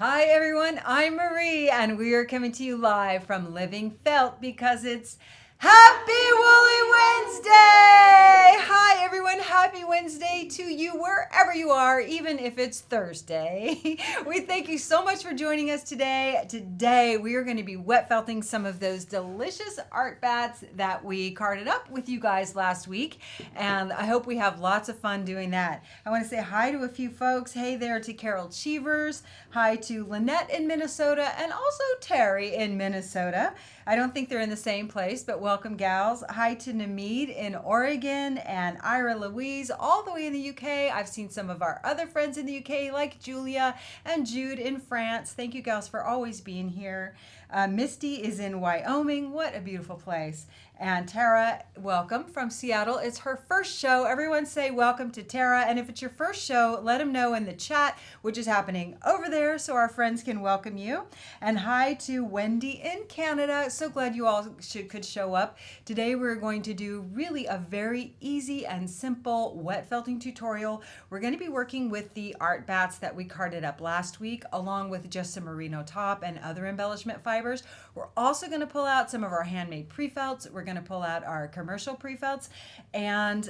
Hi everyone, I'm Marie and we are coming to you live from Living Felt because it's Happy Woolly Wednesday! Hi everyone, happy Wednesday to you wherever you are, even if it's Thursday. We thank you so much for joining us today. Today we are going to be wet felting some of those delicious art bats that we carded up with you guys last week, and I hope we have lots of fun doing that. I want to say hi to a few folks. Hey there to Carol Cheevers. Hi to Lynette in Minnesota and also Terry in Minnesota. I don't think they're in the same place, but welcome, gals. Hi to Namid in Oregon and Ira Louise all the way in the UK. I've seen some of our other friends in the UK like Julia and Jude in France. Thank you, gals, for always being here. Misty is in Wyoming. What a beautiful place. And Tara, welcome from Seattle. It's her first show. Everyone say welcome to Tara. And if it's your first show, let them know in the chat, which is happening over there, so our friends can welcome you. And hi to Wendy in Canada. So glad you all could show up. Today we're going to do really a very easy and simple wet felting tutorial. We're going to be working with the art bats that we carded up last week, along with just some merino top and other embellishment fibers. We're also going to pull out some of our handmade pre-felts. We're going to pull out our commercial pre-felts and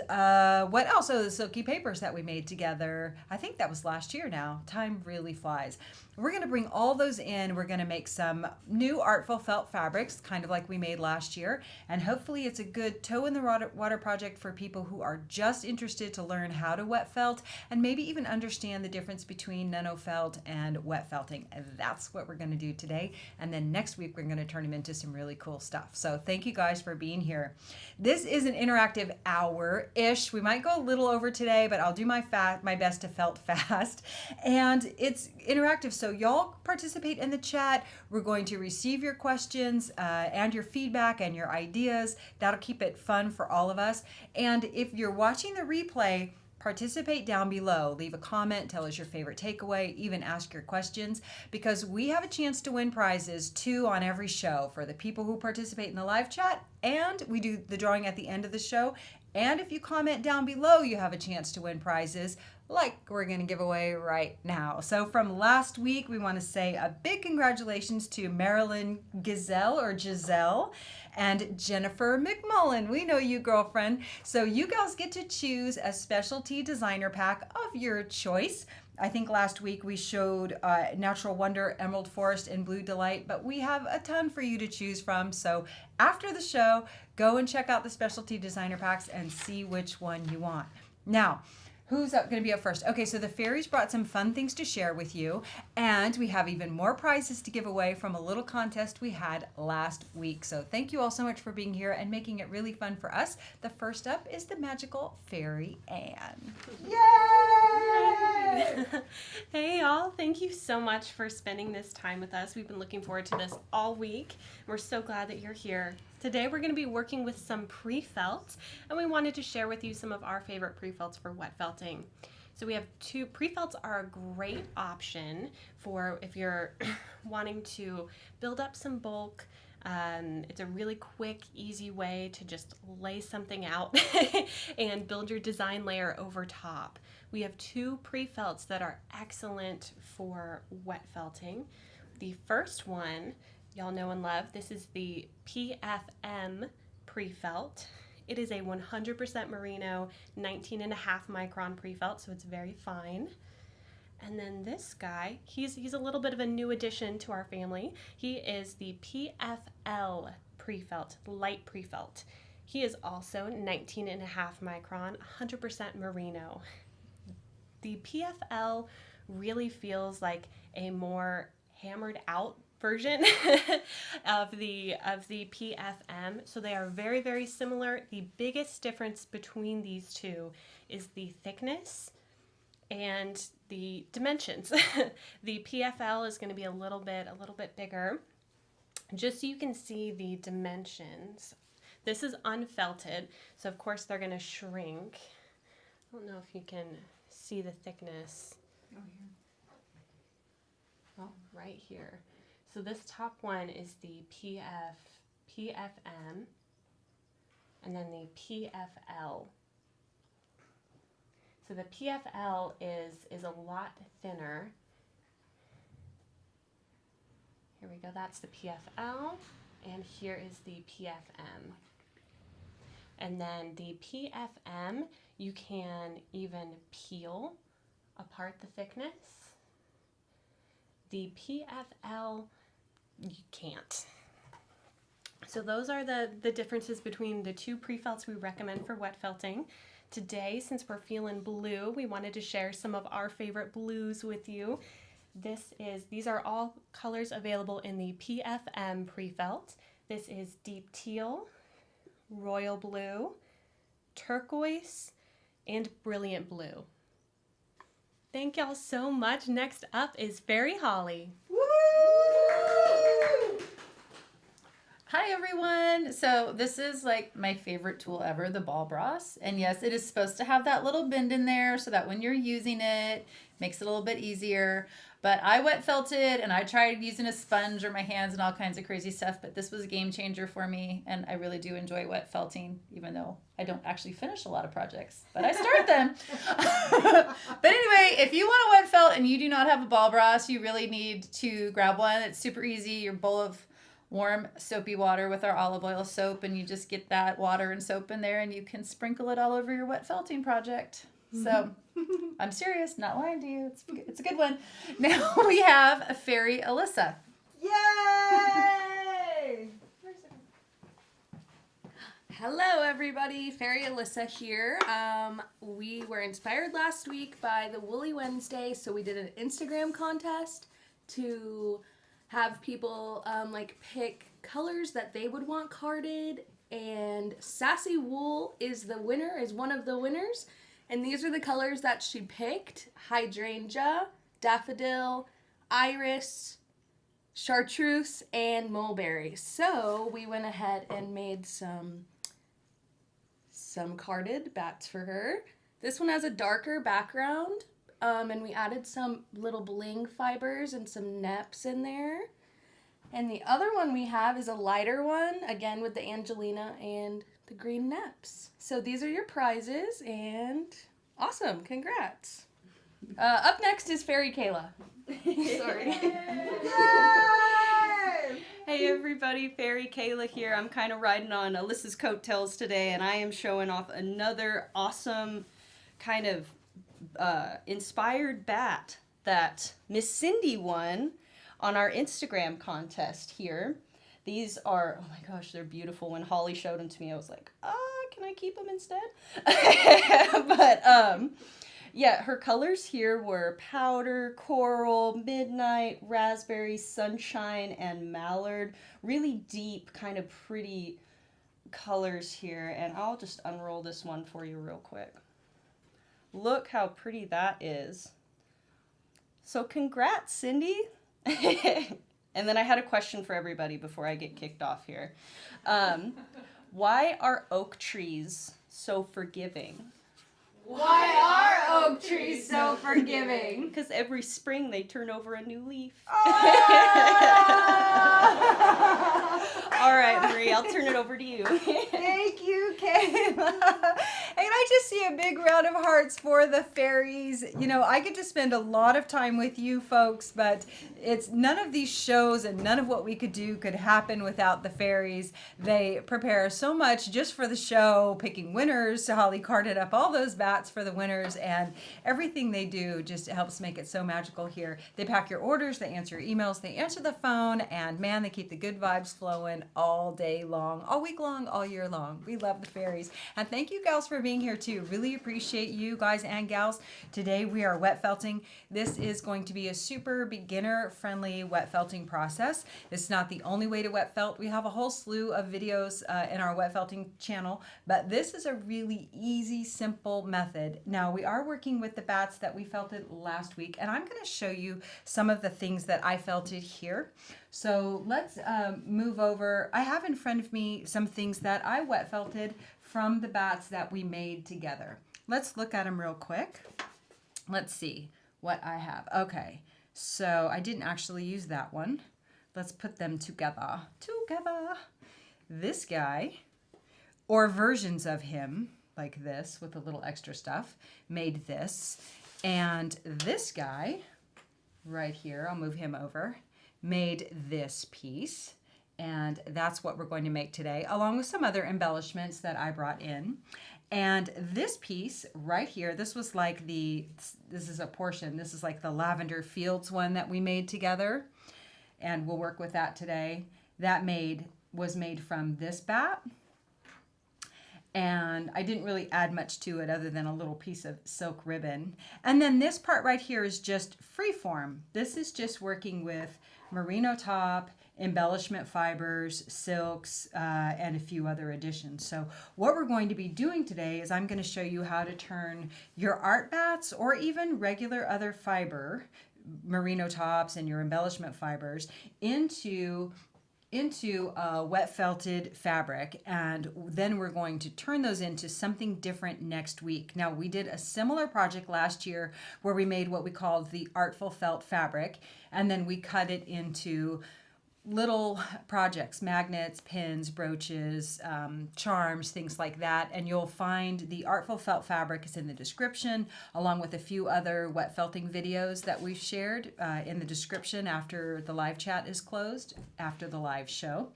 what else? Oh, the silky papers that we made together. I think that was last year now. Time really flies. We're going to bring all those in. We're going to make some new artful felt fabrics, kind of like we made last year. And hopefully it's a good toe in the water project for people who are just interested to learn how to wet felt and maybe even understand the difference between nano felt and wet felting. And that's what we're going to do today. And then next week, we're going to turn them into some really cool stuff. So thank you guys for being here. This is an interactive hour-ish. We might go a little over today, but I'll do my best to felt fast. And it's interactive, so y'all participate in the chat. We're going to receive your questions and your feedback and your ideas. That'll keep it fun for all of us. And if you're watching the replay, participate down below. Leave a comment, tell us your favorite takeaway, even ask your questions, because we have a chance to win prizes, 2 on every show for the people who participate in the live chat, and we do the drawing at the end of the show. And if you comment down below, you have a chance to win prizes like we're going to give away right now. So from last week, we want to say a big congratulations to Marilyn Giselle and Jennifer McMullen. We know you, girlfriend. So you guys get to choose a specialty designer pack of your choice. I think last week we showed Natural Wonder, Emerald Forest, and Blue Delight, but we have a ton for you to choose from. So after the show, go and check out the specialty designer packs and see which one you want. Now, who's going to be up first? Okay, so the fairies brought some fun things to share with you, and we have even more prizes to give away from a little contest we had last week. So thank you all so much for being here and making it really fun for us. The first up is the magical Fairy Anne. Yay! Hey y'all, thank you so much for spending this time with us. We've been looking forward to this all week. We're so glad that you're here. Today we're going to be working with some pre-felts, and we wanted to share with you some of our favorite pre-felts for wet felting. So we have 2 pre-felts are a great option for if you're wanting to build up some bulk. It's a really quick, easy way to just lay something out and build your design layer over top. We have 2 pre-felts that are excellent for wet felting. The first one, y'all know and love, this is the PFM pre-felt. It is a 100% merino, 19.5 micron pre-felt, so it's very fine. And then this guy, he's a little bit of a new addition to our family. He is the PFL pre-felt, light pre-felt. He is also 19.5 micron, 100% merino. The PFL really feels like a more hammered out version of the PFM. So they are very, very similar. The biggest difference between these two is the thickness and the dimensions. The PFL is going to be a little bit bigger. Just so you can see the dimensions. This is unfelted, so of course they're going to shrink. I don't know if you can see the thickness. Oh, here. Oh, right here. So this top one is the PFM, and then the PFL. So the PFL is a lot thinner, Here we go, that's the PFL, and here is the PFM. And then the PFM, you can even peel apart the thickness. The PFL, you can't. So those are the differences between the two pre-felts we recommend for wet felting. Today, since we're feeling blue, we wanted to share some of our favorite blues with you. These are all colors available in the PFM pre-felt. This is deep teal, royal blue, turquoise, and brilliant blue. Thank y'all so much. Next up is Fairy Holly. Woo! Hi everyone. So this is like my favorite tool ever, the ball brass. And yes, it is supposed to have that little bend in there so that when you're using it, makes it a little bit easier. But I wet felted and I tried using a sponge or my hands and all kinds of crazy stuff, but this was a game changer for me. And I really do enjoy wet felting, even though I don't actually finish a lot of projects, but I start them. But anyway, if you want to wet felt and you do not have a ball brass, you really need to grab one. It's super easy. Your bowl of warm soapy water with our olive oil soap, and you just get that water and soap in there and you can sprinkle it all over your wet felting project. So I'm serious, not lying to you. It's a good one. Now we have a Fairy Alyssa. Yay! Hello everybody, Fairy Alyssa here. We were inspired last week by the Woolly Wednesday, so we did an Instagram contest to have people like pick colors that they would want carded, and Sassy Wool is one of the winners, and these are the colors that she picked: hydrangea, daffodil, iris, chartreuse, and mulberry. So we went ahead and made some carded bats for her. This one has a darker background, and we added some little bling fibers and some neps in there. And the other one we have is a lighter one, again with the Angelina and the green neps. So these are your prizes, and awesome, congrats. Up next is Fairy Kayla. Sorry. Hey everybody, Fairy Kayla here. I'm kind of riding on Alyssa's coattails today, and I am showing off another awesome kind of inspired bat that Miss Cindy won on our Instagram contest here. These are, oh my gosh, they're beautiful. When Holly showed them to me, I was like, can I keep them instead? But yeah, her colors here were powder, coral, midnight, raspberry, sunshine, and mallard. Really deep, kind of pretty colors here. And I'll just unroll this one for you real quick. Look how pretty that is. So congrats, Cindy. And then I had a question for everybody before I get kicked off here. Why are oak trees so forgiving? Why are oak trees so forgiving? Because every spring they turn over a new leaf. All right, Marie, I'll turn it over to you. Thank you, Kayla. And I just see a big round of hearts for the fairies. You know, I get to spend a lot of time with you folks, but it's none of these shows and none of what we could do could happen without the fairies. They prepare so much just for the show, picking winners. So Holly carded up all those bats for the winners, and everything they do just helps make it so magical here. They pack your orders, they answer your emails, they answer the phone, and man, they keep the good vibes flowing all day long, all week long, all year long. We love the fairies. And thank you gals for being here too. Really appreciate you guys and gals. Today we are wet felting. This is going to be a super beginner friendly wet felting process. This is not the only way to wet felt. We have a whole slew of videos in our wet felting channel, but this is a really easy, simple method. Now we are working with the bats that we felted last week, and I'm going to show you some of the things that I felted here. So let's move over. I have in front of me some things that I wet felted from the bats that we made together. Let's look at them real quick. Let's see what I have. Okay, so I didn't actually use that one. Let's put them together. This guy, or versions of him, like this with a little extra stuff, made this. And this guy right here, I'll move him over, made this piece. And that's what we're going to make today, along with some other embellishments that I brought in. And this piece right here, this was like this is a portion, this is like the lavender fields one that we made together. And we'll work with that today. That was made from this bat. And I didn't really add much to it other than a little piece of silk ribbon. And then this part right here is just free form. This is just working with merino top, embellishment fibers, silks, and a few other additions. So what we're going to be doing today is I'm going to show you how to turn your art bats or even regular other fiber, merino tops and your embellishment fibers into wet felted fabric, and then we're going to turn those into something different next week. Now, we did a similar project last year where we made what we called the artful felt fabric, and then we cut it into little projects, magnets, pins, brooches, charms, things like that. And you'll find the artful felt fabric is in the description, along with a few other wet felting videos that we've shared in the description after the live chat is closed, after the live show.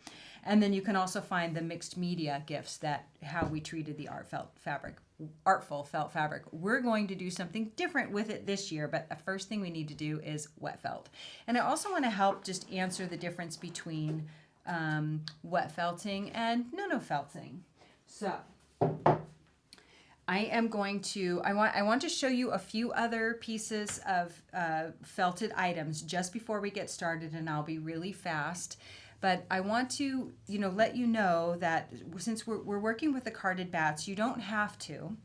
And then you can also find the mixed media gifts that how we treated the artful felt fabric. We're going to do something different with it this year, but the first thing we need to do is wet felt. And I also want to help just answer the difference between wet felting and nano felting. So I want to show you a few other pieces of felted items just before we get started, and I'll be really fast. But I want to, let you know that since we're working with the carded bats, you don't have to.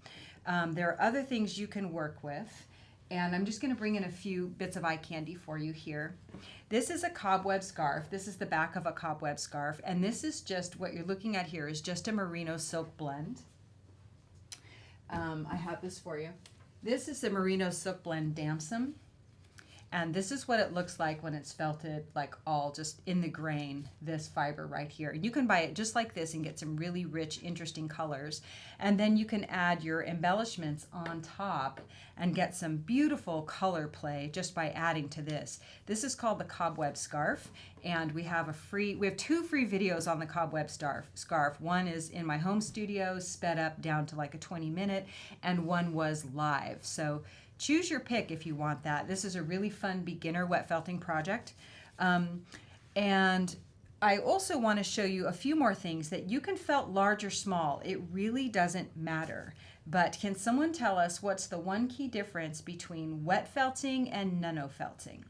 There are other things you can work with. And I'm just going to bring in a few bits of eye candy for you here. This is a cobweb scarf. This is the back of a cobweb scarf. And this is just, what you're looking at here is just a merino silk blend. I have this for you. This is the merino silk blend damson. And this is what it looks like when it's felted, like all just in the grain, this fiber right here. And you can buy it just like this and get some really rich, interesting colors. And then you can add your embellishments on top and get some beautiful color play just by adding to this. This is called the cobweb scarf. And we have two free videos on the cobweb scarf. One is in my home studio, sped up down to like a 20-minute, and one was live. So choose your pick if you want that. This is a really fun beginner wet felting project. And I also want to show you a few more things that you can felt large or small. It really doesn't matter. But can someone tell us what's the one key difference between wet felting and nano felting?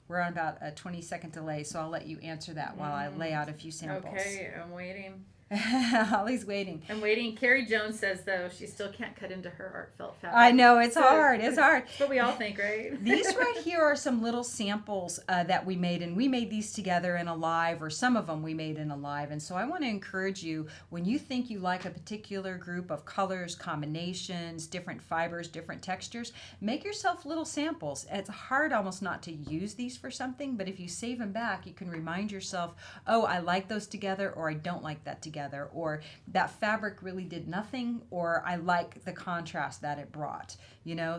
We're on about a 20-second delay, so I'll let you answer that while I lay out a few samples. Okay, I'm waiting. Holly's waiting. I'm waiting. Carrie Jones says, though, she still can't cut into her art felt fabric. I know, it's hard. It's hard. But we all think, right? These right here are some little samples that we made, and we made these together in a live, or some of them we made in a live. And so I want to encourage you, when you think you like a particular group of colors, combinations, different fibers, different textures, make yourself little samples. It's hard almost not to use these for something, but if you save them back, you can remind yourself, oh, I like those together, or I don't like that together. Or that fabric really did nothing, or I like the contrast that it brought,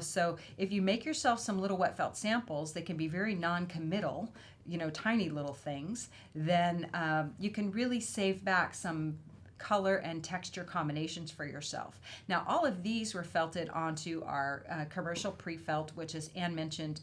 So if you make yourself some little wet felt samples that can be very non-committal, tiny little things, then you can really save back some color and texture combinations for yourself. Now, all of these were felted onto our commercial pre-felt, which, as Anne mentioned,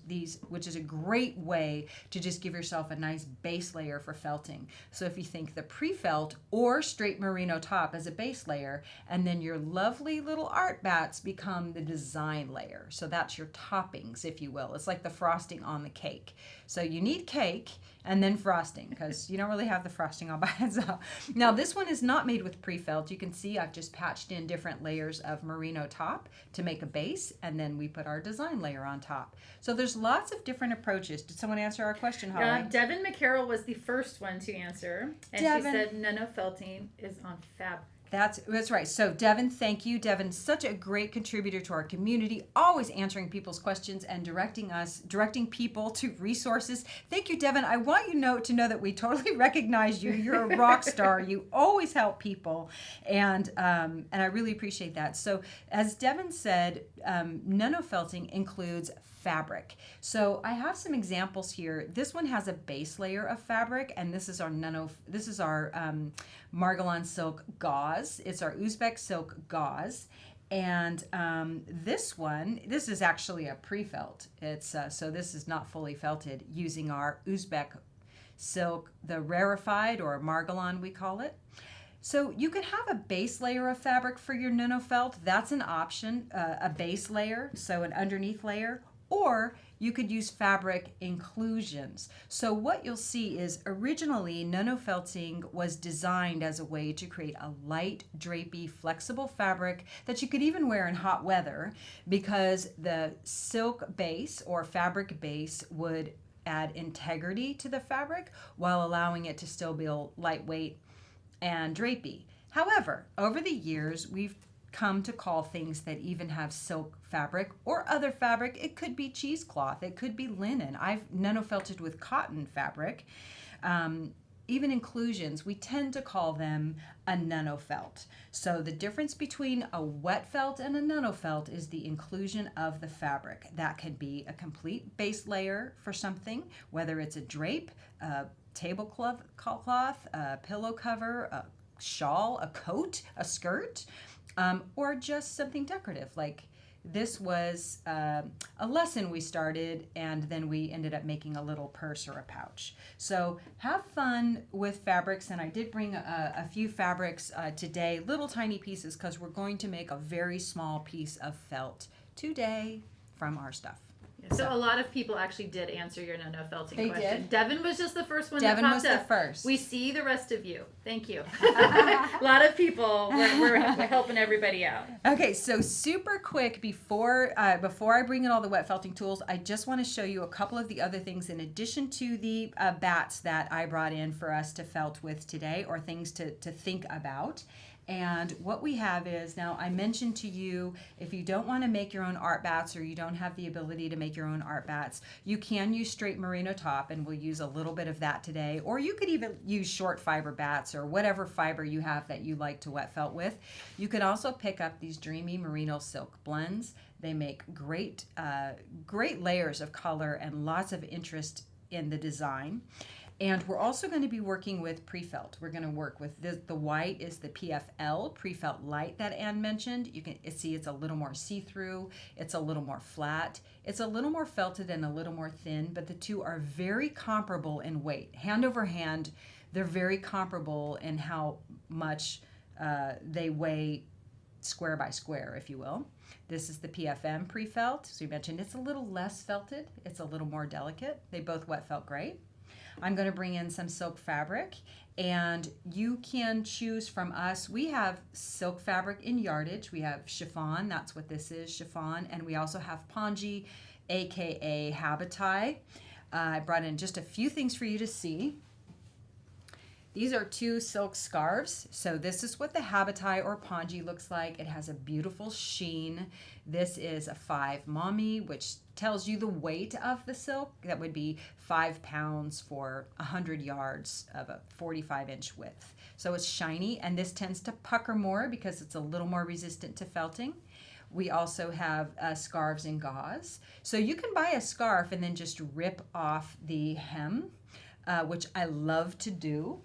which is a great way to just give yourself a nice base layer for felting. So if you think the pre-felt or straight merino top as a base layer, and then your lovely little art bats become the design layer. So that's your toppings, if you will. It's like the frosting on the cake. So you need cake and then frosting, because you don't really have the frosting all by itself. Now, this one is not made with pre-felt. You can see I've just patched in different layers of merino top to make a base, and then we put our design layer on top. So there's lots of different approaches. Did someone answer our question, Holly? Devin McCarroll was the first one to answer, and Devin. She said nano felting is on fab That's right. So Devin, thank you. Devin's such a great contributor to our community, always answering people's questions and directing people to resources. Thank you, Devin. I want you to know that we totally recognize you. You're a rock star. You always help people, and I really appreciate that. So as Devin said, nanofelting includes fabric. So I have some examples here. This one has a base layer of fabric, and this is our Margalan silk gauze. It's our Uzbek silk gauze. And this is actually a pre-felt. It's so this is not fully felted, using our Uzbek silk, the rarefied, or Margalan we call it. So you can have a base layer of fabric for your nano felt. That's an option, a base layer, so an underneath layer. Or you could use fabric inclusions. So what you'll see is originally nanofelting was designed as a way to create a light, drapey, flexible fabric that you could even wear in hot weather, because the silk base or fabric base would add integrity to the fabric while allowing it to still be lightweight and drapey. However, over the years, we've come to call things that even have silk fabric or other fabric. It could be cheesecloth, it could be linen. I've nanofelted with cotton fabric. Even inclusions, we tend to call them a nanofelt. So the difference between a wet felt and a nanofelt is the inclusion of the fabric. That could be a complete base layer for something, whether it's a drape, a tablecloth, a pillow cover, a shawl, a coat, a skirt, or just something decorative. Like this was a lesson we started, and then we ended up making a little purse or a pouch. So have fun with fabrics, and I did bring a few fabrics today, little tiny pieces, because we're going to make a very small piece of felt today from our stuff. So a lot of people actually did answer your nanofelting They question. did? Devin was just the first one Devin that was popped the up. first. We see the rest of you. Thank you. A lot of people we're helping everybody out. Okay, so super quick before I bring in all the wet felting tools, I just want to show you a couple of the other things in addition to the bats that I brought in for us to felt with today, or things to think about. And what we have is, now I mentioned to you, if you don't want to make your own art bats, or you don't have the ability to make your own art bats, you can use straight merino top, and we'll use a little bit of that today. Or you could even use short fiber bats, or whatever fiber you have that you like to wet felt with. You can also pick up these dreamy merino silk blends. They make great layers of color and lots of interest in the design. And we're also going to be working with PREFELT. We're going to work with the white is the PFL, PREFELT Light, that Anne mentioned. You can see it's a little more see-through. It's a little more flat. It's a little more felted and a little more thin, but the two are very comparable in weight. Hand over hand, they're very comparable in how much they weigh square by square, if you will. This is the PFM PREFELT. So we mentioned it's a little less felted. It's a little more delicate. They both wet felt great. I'm going to bring in some silk fabric, and you can choose from us. We have silk fabric in yardage. We have chiffon, that's what this is, chiffon, and we also have pongee, aka habitai. I brought in just a few things for you to see. These are two silk scarves. So this is what the habitai or pongee looks like. It has a beautiful sheen. This is a 5 mommy, which tells you the weight of the silk. That would be 5 pounds for 100 yards of a 45-inch width. So it's shiny, and this tends to pucker more because it's a little more resistant to felting. We also have scarves in gauze. So you can buy a scarf and then just rip off the hem, which I love to do.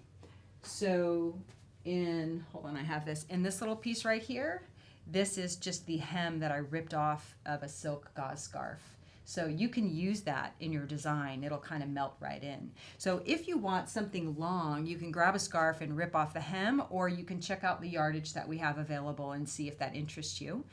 So hold on, I have this. In this little piece right here, this is just the hem that I ripped off of a silk gauze scarf. So you can use that in your design. It'll kind of melt right in. So if you want something long, you can grab a scarf and rip off the hem, or you can check out the yardage that we have available and see if that interests you.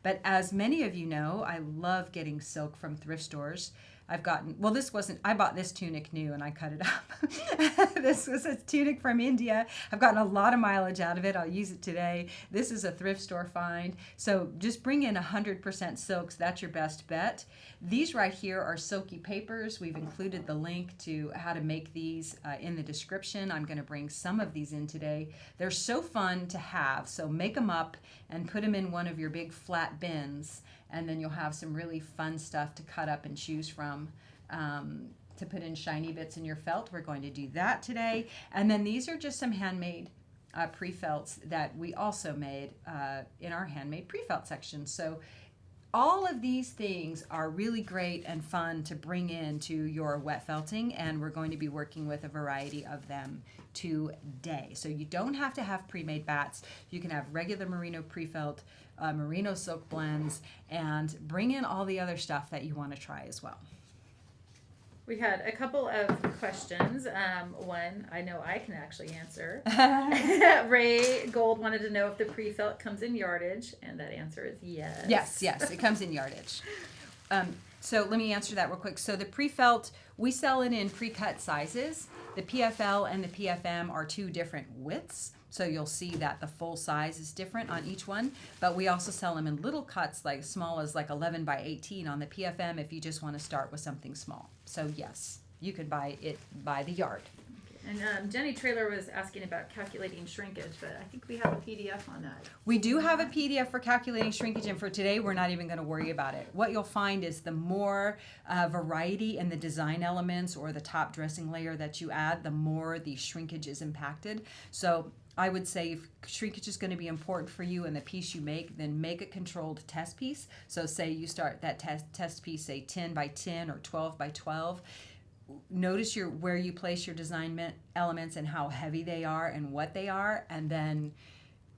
But as many of you know, I love getting silk from thrift stores. I've gotten, well, this wasn't, I bought this tunic new and I cut it up. This was a tunic from India. I've gotten a lot of mileage out of it. I'll use it today. This is a thrift store find. So just bring in 100% silks. That's your best bet. These right here are Silky Papers. We've included the link to how to make these in the description. I'm going to bring some of these in today. They're so fun to have. So make them up and put them in one of your big flat bins, and then you'll have some really fun stuff to cut up and choose from to put in shiny bits in your felt. We're going to do that today. And then these are just some handmade pre-felts that we also made in our handmade pre-felt section. So all of these things are really great and fun to bring into your wet felting, and we're going to be working with a variety of them today. So you don't have to have pre-made bats. You can have regular merino pre-felt, merino silk blends, and bring in all the other stuff that you want to try as well. We had a couple of questions. One I know I can actually answer. Ray Gold wanted to know if the pre-felt comes in yardage, and that answer is yes. Yes, it comes in yardage. So let me answer that real quick. So the pre-felt, we sell it in pre-cut sizes. The PFL and the PFM are two different widths. So you'll see that the full size is different on each one, but we also sell them in little cuts, like small as like 11 by 18 on the PFM if you just want to start with something small. So yes, you could buy it by the yard. And Jenny Traylor was asking about calculating shrinkage, but I think we have a PDF on that. We do have a PDF for calculating shrinkage, and for today, we're not even going to worry about it. What you'll find is the more variety in the design elements or the top dressing layer that you add, the more the shrinkage is impacted. So I would say if shrinkage is going to be important for you in the piece you make, then make a controlled test piece. So say you start that test piece, say 10 by 10 or 12 by 12. Notice where you place your design elements and how heavy they are and what they are. And then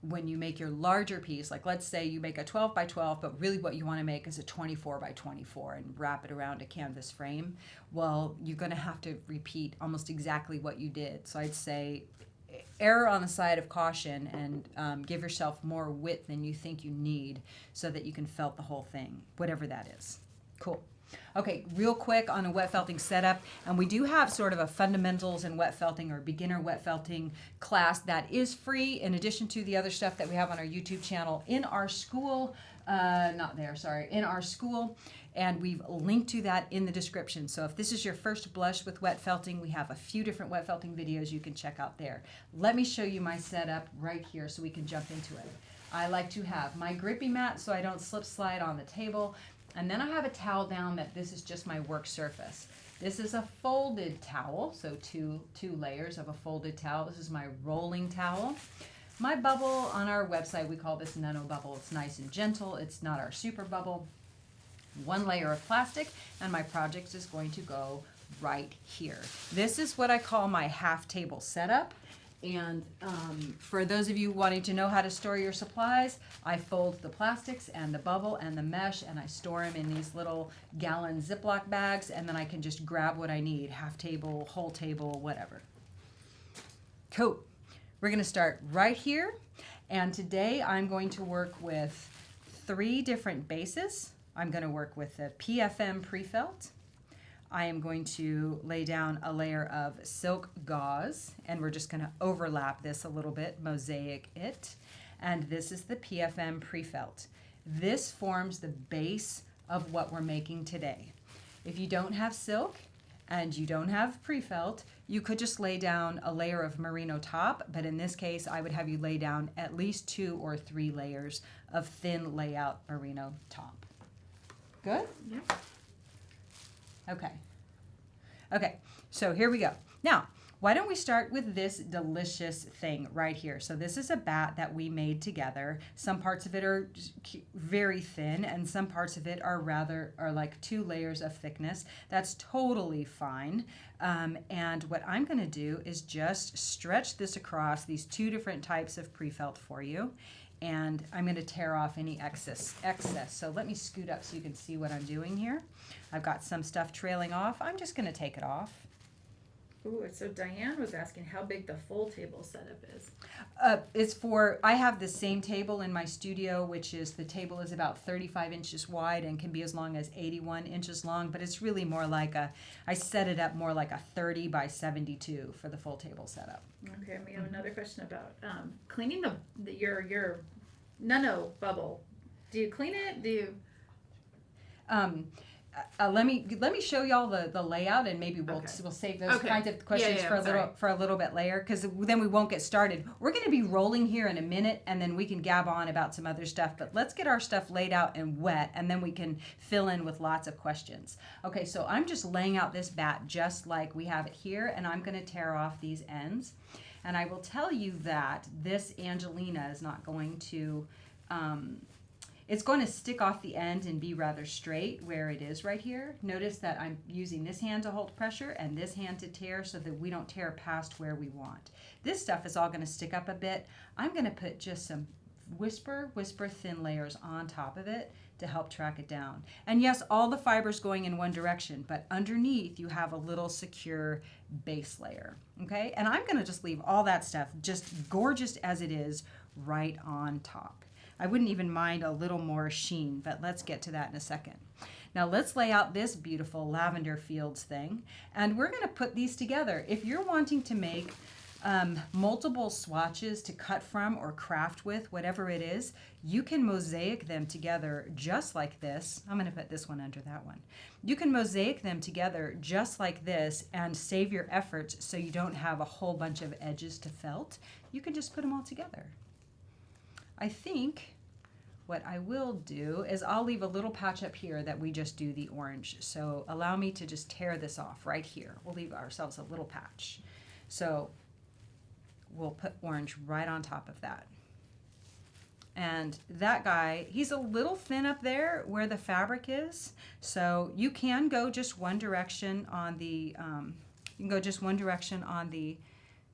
when you make your larger piece, like let's say you make a 12 by 12, but really what you want to make is a 24 by 24 and wrap it around a canvas frame. Well, you're going to have to repeat almost exactly what you did. So I'd say err on the side of caution and give yourself more width than you think you need so that you can felt the whole thing, whatever that is. Cool. Okay, real quick on a wet felting setup, and we do have sort of a fundamentals in wet felting or beginner wet felting class that is free in addition to the other stuff that we have on our YouTube channel in our school, in our school, and we've linked to that in the description. So if this is your first blush with wet felting, we have a few different wet felting videos you can check out there. Let me show you my setup right here so we can jump into it. I like to have my grippy mat so I don't slip slide on the table. And then I have a towel down that this is just my work surface. This is a folded towel, so two layers of a folded towel. This is my rolling towel. My bubble on our website, we call this nano bubble. It's nice and gentle. It's not our super bubble. One layer of plastic, and my project is going to go right here. This is what I call my half table setup. And for those of you wanting to know how to store your supplies, I fold the plastics and the bubble and the mesh, and I store them in these little gallon Ziploc bags, and then I can just grab what I need, half table, whole table, whatever. Cool. We're going to start right here, and today I'm going to work with 3 different bases. I'm going to work with the PFM pre-felt. I am going to lay down a layer of silk gauze, and we're just going to overlap this a little bit, mosaic it. And this is the PFM pre-felt. This forms the base of what we're making today. If you don't have silk and you don't have pre-felt, you could just lay down a layer of merino top, but in this case, I would have you lay down at least 2 or 3 layers of thin layout merino top. Good? Yeah. Okay, so here we go. Now, why don't we start with this delicious thing right here? So this is a bat that we made together. Some parts of it are very thin, and some parts of it are like 2 layers of thickness. That's totally fine. And what I'm going to do is just stretch this across these 2 different types of pre-felt for you. And I'm going to tear off any excess. So let me scoot up so you can see what I'm doing here. I've got some stuff trailing off. I'm just going to take it off. Ooh, so Diane was asking how big the full table setup is. It's for, I have the same table in my studio, which is, the table is about 35 inches wide and can be as long as 81 inches long, but it's really more like I set it up more like a 30 by 72 for the full table setup. Okay, and we have another question about cleaning your nano bubble. Do you clean it? Do you? Let me show y'all the layout, and maybe we'll save those kinds of questions for a little bit later, because then we won't get started. We're going to be rolling here in a minute, and then we can gab on about some other stuff. But let's get our stuff laid out and wet, and then we can fill in with lots of questions. Okay, so I'm just laying out this bat just like we have it here, and I'm going to tear off these ends. And I will tell you that this Angelina is not going to. It's going to stick off the end and be rather straight where it is right here. Notice that I'm using this hand to hold pressure and this hand to tear so that we don't tear past where we want. This stuff is all going to stick up a bit. I'm going to put just some whisper thin layers on top of it to help track it down. And yes, all the fibers going in one direction, but underneath you have a little secure base layer, okay? And I'm going to just leave all that stuff just gorgeous as it is right on top. I wouldn't even mind a little more sheen, but let's get to that in a second. Now let's lay out this beautiful lavender fields thing, and we're going to put these together. If you're wanting to make multiple swatches to cut from or craft with, whatever it is, you can mosaic them together just like this. I'm going to put this one under that one. You can mosaic them together just like this and save your efforts so you don't have a whole bunch of edges to felt. You can just put them all together. I think what I will do is I'll leave a little patch up here that we just do the orange. So allow me to just tear this off right here. We'll leave ourselves a little patch. So we'll put orange right on top of that. And that guy, he's a little thin up there where the fabric is. So you can go just one direction on the,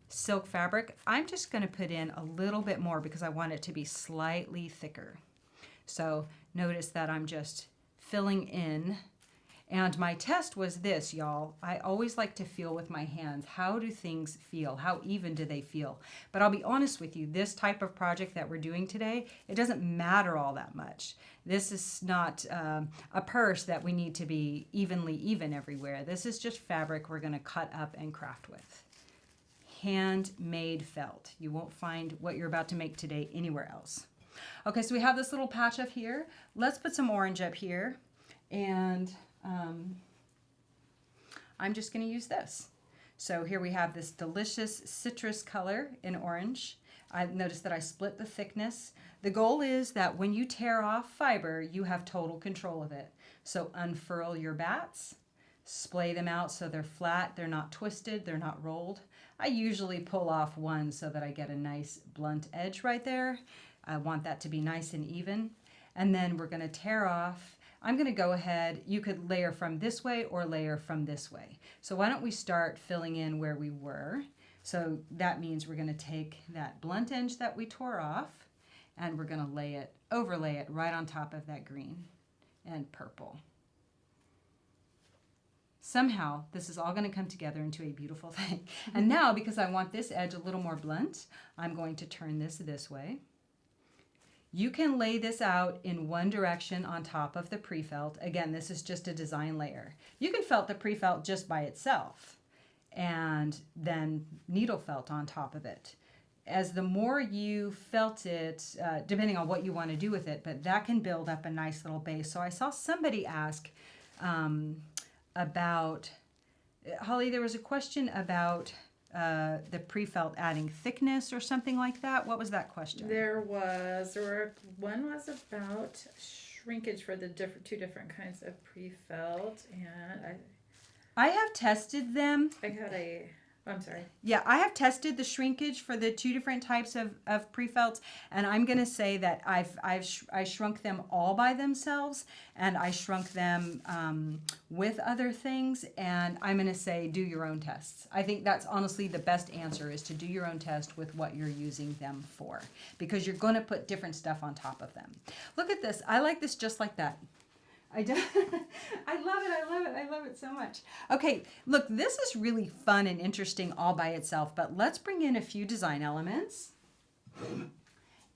silk fabric. I'm just going to put in a little bit more because I want it to be slightly thicker. So notice that I'm just filling in. And my test was this, y'all. I always like to feel with my hands. How do things feel? How even do they feel? But I'll be honest with you, this type of project that we're doing today, it doesn't matter all that much. This is not a purse that we need to be evenly even everywhere. This is just fabric we're going to cut up and craft with. Handmade felt. You won't find what you're about to make today anywhere else. Okay, so we have this little patch up here. Let's put some orange up here, and I'm just going to use this. So here we have this delicious citrus color in orange. I noticed that I split the thickness. The goal is that when you tear off fiber, you have total control of it. So unfurl your bats, splay them out so they're flat, they're not twisted, they're not rolled. I usually pull off one so that I get a nice blunt edge right there. I want that to be nice and even. And then we're going to tear off. I'm going to go ahead, you could layer from this way or layer from this way. So why don't we start filling in where we were. So that means we're going to take that blunt edge that we tore off and we're going to overlay it right on top of that green and purple. Somehow, this is all going to come together into a beautiful thing. And now, because I want this edge a little more blunt, I'm going to turn this way. You can lay this out in one direction on top of the pre-felt. Again, this is just a design layer. You can felt the pre-felt just by itself and then needle felt on top of it. As the more you felt it, depending on what you want to do with it, but that can build up a nice little base. So I saw somebody ask, about, Holly, there was a question about the pre-felt adding thickness or something like that. What was that question? One was about shrinkage for the two different kinds of pre-felt, and I have tested them. I'm sorry. Yeah, I have tested the shrinkage for the two different types of pre-felts, and I'm going to say that I shrunk them all by themselves, and I shrunk them with other things, and I'm going to say do your own tests. I think that's honestly the best answer, is to do your own test with what you're using them for, because you're going to put different stuff on top of them. Look at this. I like this just like that. I love it it so much. Okay, look, this is really fun and interesting all by itself, but let's bring in a few design elements.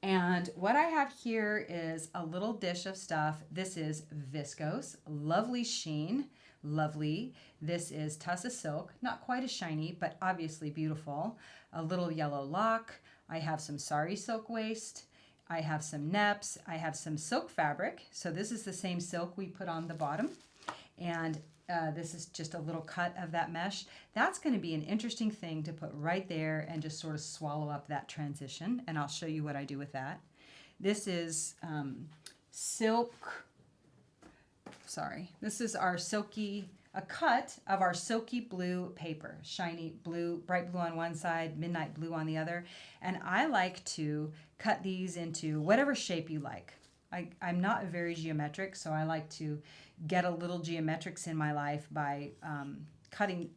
And what I have here is a little dish of stuff. This is viscose, lovely sheen, lovely. This is tussa silk, not quite as shiny, but obviously beautiful. A little yellow lock. I have some sari silk waste. I have some neps. I have some silk fabric. So this is the same silk we put on the bottom. And this is just a little cut of that mesh. That's going to be an interesting thing to put right there and just sort of swallow up that transition. And I'll show you what I do with that. This is this is our silky, a cut of our silky blue paper. Shiny blue, bright blue on one side, midnight blue on the other. And I like to cut these into whatever shape you like. I'm not very geometric, so I like to get a little geometrics in my life by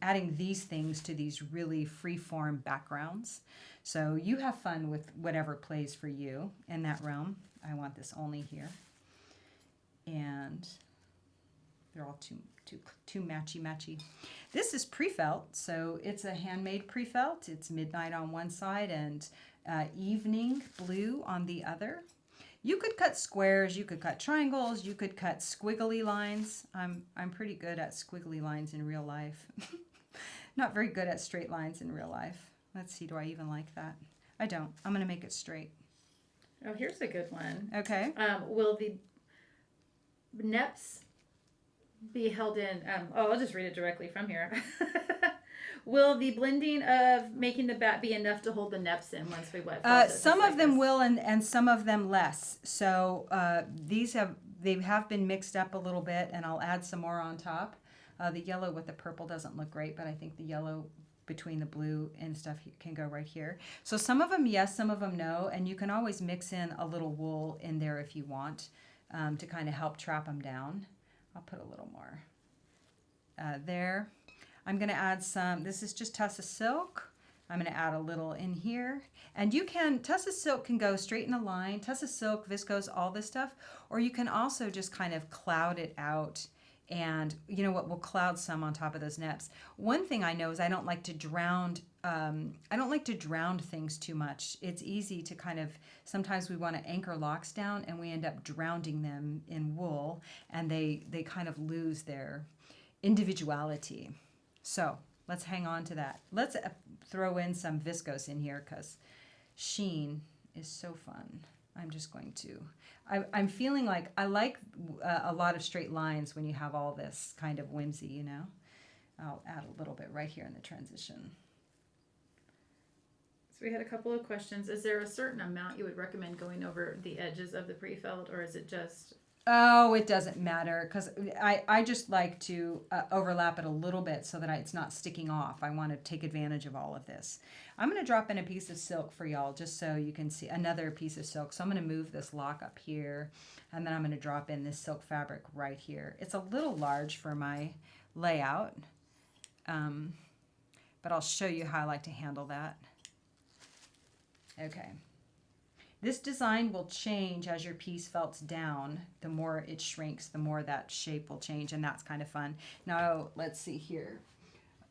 adding these things to these really free-form backgrounds. So you have fun with whatever plays for you in that realm. I want this only here. And they're all too matchy-matchy. This is PREFELT, so it's a handmade PREFELT. It's midnight on one side and evening blue on the other. You could cut squares, you could cut triangles, you could cut squiggly lines. I'm pretty good at squiggly lines in real life. Not very good at straight lines in real life. Let's see, do I even like that? I don't. I'm going to make it straight. Oh, here's a good one. Okay. Will the neps be held in? I'll just read it directly from here. Will the blending of making the bat be enough to hold the neps in once we wet? Some of them will, and some of them less. So they have been mixed up a little bit, and I'll add some more on top. The yellow with the purple doesn't look great, but I think the yellow between the blue and stuff can go right here. So some of them yes, some of them no, and you can always mix in a little wool in there if you want to kind of help trap them down. I'll put a little more there. I'm going to add some, this is just tussa silk. I'm going to add a little in here. And tussa silk can go straight in a line, tussa silk, viscose, all this stuff. Or you can also just kind of cloud it out. And you know what, we'll cloud some on top of those neps. One thing I know is I don't like to drown things too much. It's easy to kind of, sometimes we want to anchor locks down and we end up drowning them in wool and they kind of lose their individuality. So let's hang on to that. Let's throw in some viscose in here because sheen is so fun. I'm just going to, I'm feeling like I like a lot of straight lines when you have all this kind of whimsy, you know. I'll add a little bit right here in the transition. So we had a couple of questions. Is there a certain amount you would recommend going over the edges of the pre-felt, or is it just... Oh, it doesn't matter because I just like to overlap it a little bit so that it's not sticking off. I want to take advantage of all of this. I'm going to drop in a piece of silk for y'all just so you can see another piece of silk. So I'm going to move this lock up here and then I'm going to drop in this silk fabric right here. It's a little large for my layout, but I'll show you how I like to handle that. Okay. This design will change as your piece felts down. The more it shrinks, the more that shape will change, and that's kind of fun. Now, let's see here.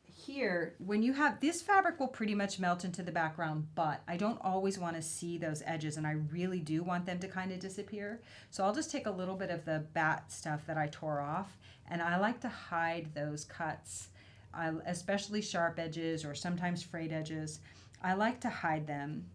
Here, when you have, this fabric will pretty much melt into the background, but I don't always want to see those edges, and I really do want them to kind of disappear. So I'll just take a little bit of the bat stuff that I tore off, and I like to hide those cuts, especially sharp edges or sometimes frayed edges. I like to hide them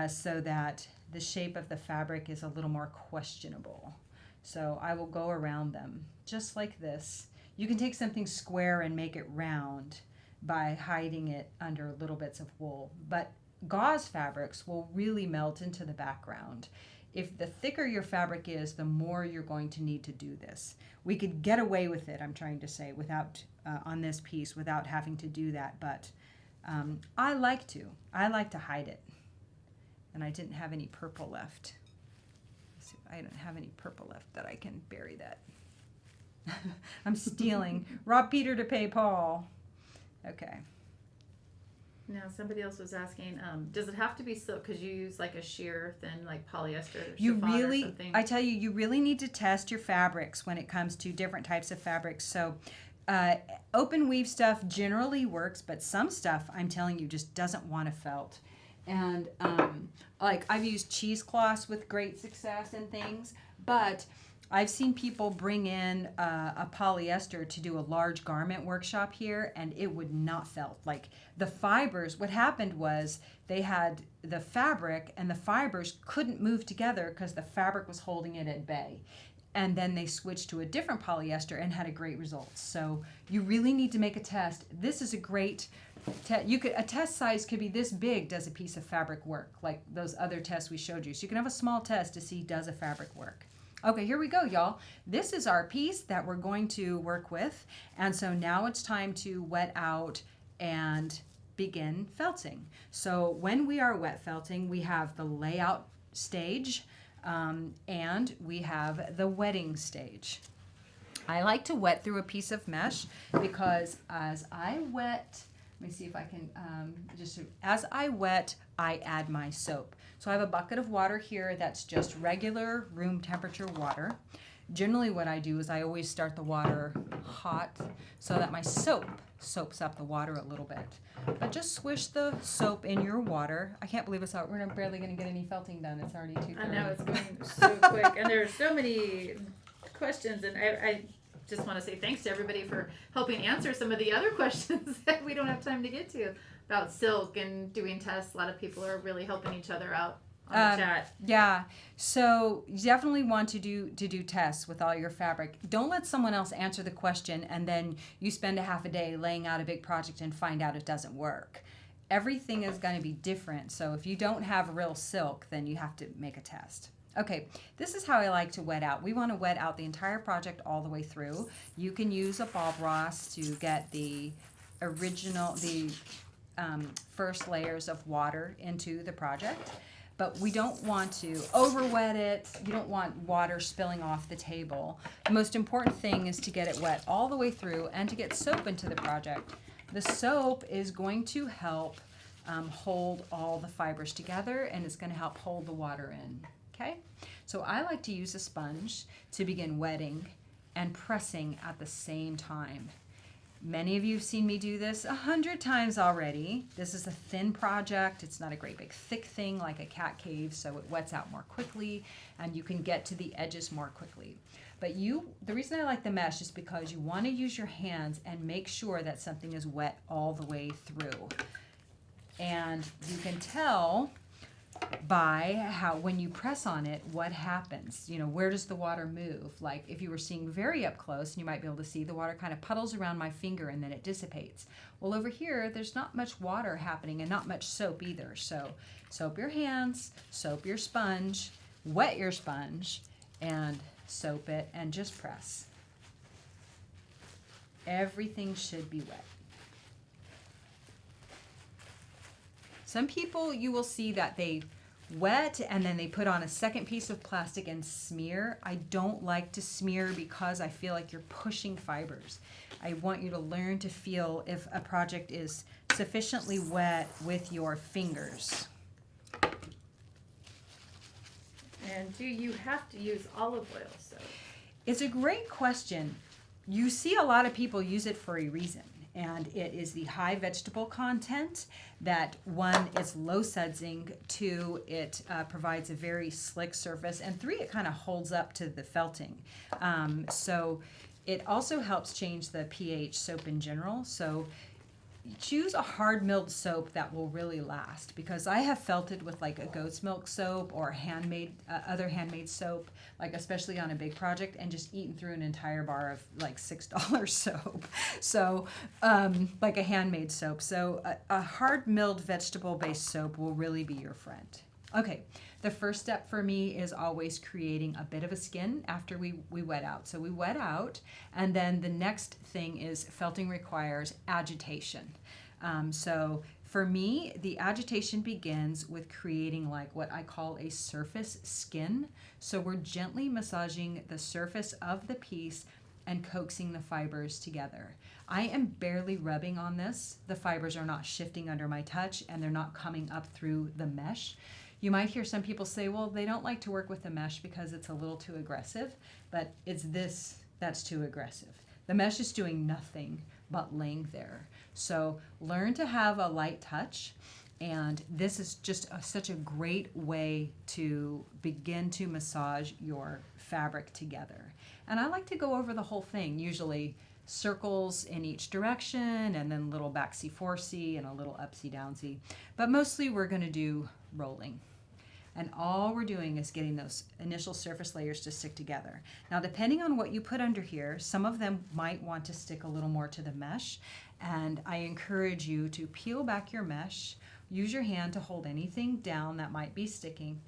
so that the shape of the fabric is a little more questionable. So I will go around them just like this. You can take something square and make it round by hiding it under little bits of wool, but gauze fabrics will really melt into the background. If the thicker your fabric is, the more you're going to need to do this. We could get away with it, I'm trying to say, without on this piece without having to do that, but I like to hide it. And I didn't have any purple left. Let's see if I don't have any purple left that I can bury that. I'm stealing. Rob Peter to pay Paul. Okay. Now somebody else was asking, does it have to be silk? Because you use like a sheer thin like polyester chiffon or something. I tell you, you really need to test your fabrics when it comes to different types of fabrics. So Open weave stuff generally works, but some stuff, I'm telling you, just doesn't want to felt. And like I've used cheesecloths with great success and things, but I've seen people bring in a polyester to do a large garment workshop here, and it would not felt. Like the fibers, what happened was they had the fabric and the fibers couldn't move together because the fabric was holding it at bay. And then they switched to a different polyester and had a great result. So you really need to make a test. This is a great a test size could be this big. Does a piece of fabric work? Like those other tests we showed you. So you can have a small test to see, does a fabric work? Okay, here we go, y'all. This is our piece that we're going to work with. And so now it's time to wet out and begin felting. So when we are wet felting, we have the layout stage, and we have the wetting stage. I like to wet through a piece of mesh because as I wet, let me see if I can, as I wet, I add my soap. So I have a bucket of water here that's just regular room temperature water. Generally what I do is I always start the water hot so that my soap soaks up the water a little bit. But just swish the soap in your water. I can't believe it's out. We're barely going to get any felting done. It's already 2:30. I know, it's going so quick. And there are so many questions. And I just want to say thanks to everybody for helping answer some of the other questions that we don't have time to get to about silk and doing tests. A lot of people are really helping each other out on the chat. Yeah, so you definitely want to do tests with all your fabric. Don't let someone else answer the question and then you spend a half a day laying out a big project and find out it doesn't work. Everything is going to be different. So if you don't have real silk, then you have to make a test. Okay, this is how I like to wet out. We want to wet out the entire project all the way through. You can use a ball broth to get the first layers of water into the project. But we don't want to over-wet it. You don't want water spilling off the table. The most important thing is to get it wet all the way through and to get soap into the project. The soap is going to help hold all the fibers together, and it's going to help hold the water in, okay? So I like to use a sponge to begin wetting and pressing at the same time. Many of you have seen me do this 100 times already. This is a thin project. It's not a great big thick thing like a cat cave, so it wets out more quickly and you can get to the edges more quickly. But the reason I like the mesh is because you want to use your hands and make sure that something is wet all the way through. And you can tell by how when you press on it what happens. You know, where does the water move? Like if you were seeing very up close, you might be able to see the water kind of puddles around my finger and then it dissipates. Well, over here there's not much water happening and not much soap either. So soap your hands, soap your sponge, wet your sponge, and soap it and just press. Everything should be wet. Some people, you will see that they wet and then they put on a second piece of plastic and smear. I don't like to smear because I feel like you're pushing fibers. I want you to learn to feel if a project is sufficiently wet with your fingers. And do you have to use olive oil soap? It's a great question. You see a lot of people use it for a reason. And it is the high vegetable content that, one, it's low sudsing, two, it provides a very slick surface, and three, it kind of holds up to the felting. So it also helps change the pH soap in general. So choose a hard milled soap that will really last, because I have felted with like a goat's milk soap or handmade other handmade soap, like especially on a big project, and just eaten through an entire bar of like $6 soap. So like a handmade soap. So a hard milled vegetable based soap will really be your friend. Okay, the first step for me is always creating a bit of a skin after we wet out. So we wet out, and then the next thing is felting requires agitation. So for me, the agitation begins with creating like what I call a surface skin. So we're gently massaging the surface of the piece and coaxing the fibers together. I am barely rubbing on this. The fibers are not shifting under my touch, and they're not coming up through the mesh. You might hear some people say, well, they don't like to work with the mesh because it's a little too aggressive, but it's this that's too aggressive. The mesh is doing nothing but laying there. So learn to have a light touch. And this is just such a great way to begin to massage your fabric together. And I like to go over the whole thing, usually circles in each direction and then little backsy-forcy and a little upsy-downsy. But mostly we're going to do rolling. And all we're doing is getting those initial surface layers to stick together. Now, depending on what you put under here, some of them might want to stick a little more to the mesh. And I encourage you to peel back your mesh. Use your hand to hold anything down that might be sticking,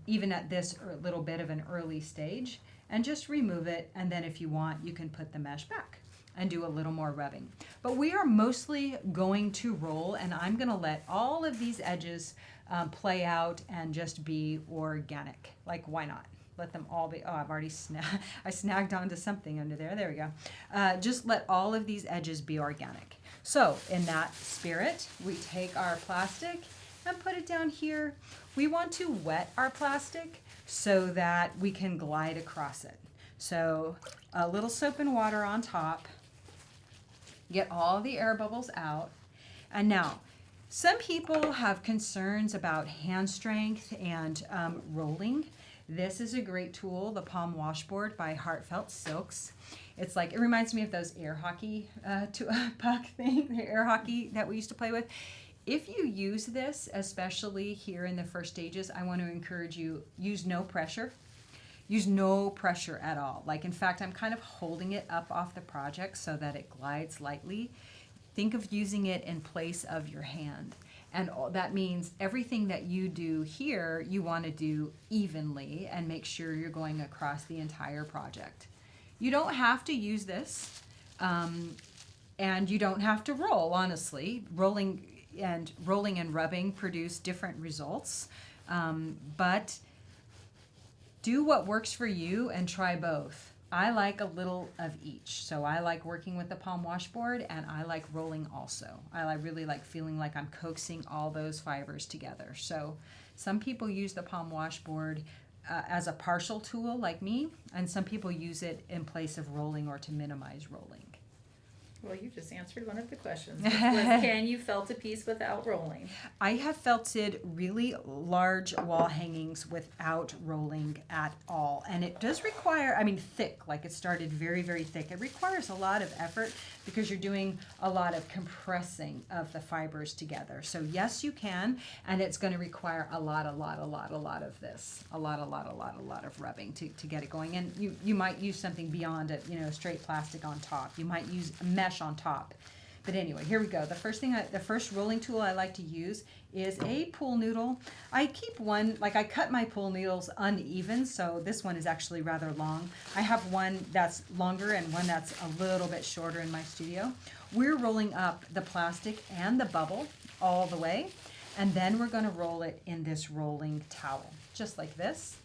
even at this little bit of an early stage, and just remove it. And then if you want, you can put the mesh back and do a little more rubbing. But we are mostly going to roll, and I'm gonna let all of these edges play out and just be organic. Like, why not? Let them all be, oh, I've already I snagged onto something under there. There we go. Just let all of these edges be organic. So in that spirit, we take our plastic and put it down here. We want to wet our plastic so that we can glide across it. So a little soap and water on top. Get all the air bubbles out. And now, some people have concerns about hand strength and rolling. This is a great tool, the Palm Washboard by Heartfelt Silks. It's like, it reminds me of those air hockey puck thing, the air hockey that we used to play with. If you use this, especially here in the first stages, I want to encourage you, use no pressure. Use no pressure at all. Like, in fact, I'm kind of holding it up off the project so that it glides lightly. Think of using it in place of your hand. And that means everything that you do here, you want to do evenly and make sure you're going across the entire project. You don't have to use this, and you don't have to roll, honestly. Rolling and rubbing produce different results, but do what works for you and try both. I like a little of each. So I like working with the Palm Washboard, and I like rolling also. I really like feeling like I'm coaxing all those fibers together. So some people use the Palm Washboard as a partial tool like me, and some people use it in place of rolling or to minimize rolling. Well, you just answered one of the questions, which was, can you felt a piece without rolling? I have felted really large wall hangings without rolling at all. And it does require, I mean, thick, like it started very, very thick. It requires a lot of effort because you're doing a lot of compressing of the fibers together. So yes, you can, and it's going to require a lot of this, a lot of rubbing to get it going. And you might use something beyond it, you know, straight plastic on top. You might use a mesh on top. But anyway, here we go. The first rolling tool I like to use is a pool noodle. I keep one, like I cut my pool noodles uneven, so this one is actually rather long. I have one that's longer and one that's a little bit shorter in my studio. We're rolling up the plastic and the bubble all the way, and then we're going to roll it in this rolling towel, just like this.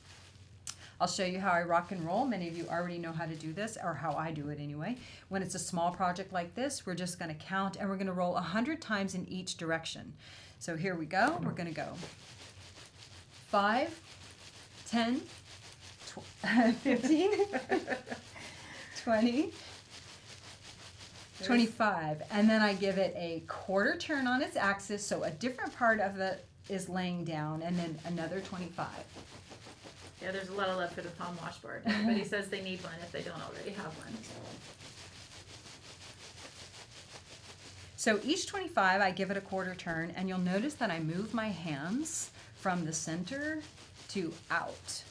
I'll show you how I rock and roll. Many of you already know how to do this, or how I do it anyway. When it's a small project like this, we're just going to count, and we're going to roll 100 times in each direction. So here we go. We're going to go 5, 10, 15, 20, 25. And then I give it a quarter turn on its axis, so a different part of it is laying down, and then another 25. Yeah, there's a lot of love for the Palm Washboard. Everybody says they need one if they don't already have one. So each 25, I give it a quarter turn, and you'll notice that I move my hands from the center to out.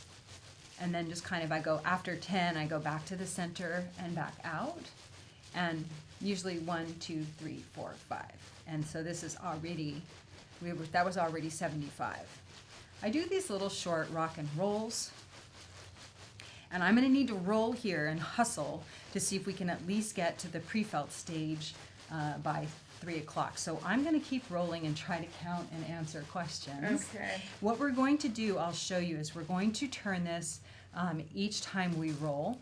And then just kind of, I go after 10, I go back to the center and back out. And usually 1, 2, 3, 4, 5. And so this is already, that was already 75. I do these little short rock and rolls, and I'm going to need to roll here and hustle to see if we can at least get to the pre-felt stage by 3 o'clock. So I'm going to keep rolling and try to count and answer questions. Okay. What we're going to do, I'll show you, is we're going to turn this each time we roll.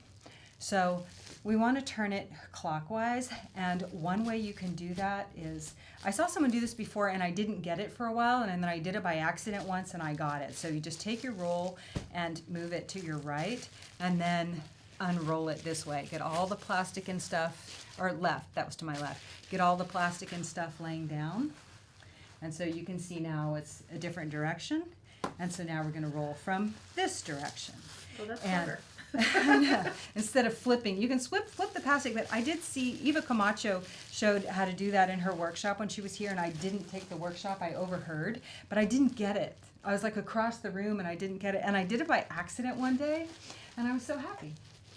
So we want to turn it clockwise, and one way you can do that is, I saw someone do this before and I didn't get it for a while, and then I did it by accident once and I got it. So you just take your roll and move it to your right, and then unroll it this way. Get all the plastic and stuff, or left, that was to my left. Get all the plastic and stuff laying down. And so you can see now it's a different direction. And so now we're going to roll from this direction. Well, that's And- clever. Instead of flipping, you can flip the plastic. But I did see Eva Camacho showed how to do that in her workshop when she was here, and I didn't take the workshop. I overheard, but I didn't get it. I was like across the room, and I didn't get it. And I did it by accident one day, and I was so happy.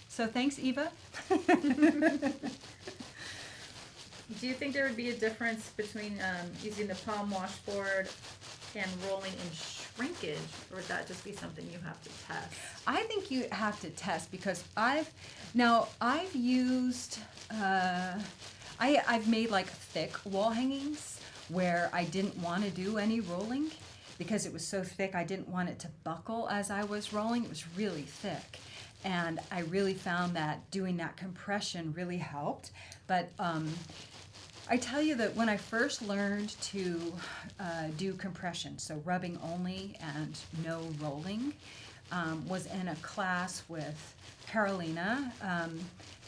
So thanks, Eva. Do you think there would be a difference between using the palm washboard and rolling in shrinkage, or would that just be something you have to test? I think you have to test because I've used I've made like thick wall hangings where I didn't want to do any rolling because it was so thick. I didn't want it to buckle as I was rolling. It was really thick, and I really found that doing that compression really helped. But I tell you that when I first learned to do compression, so rubbing only and no rolling, was in a class with Carolina.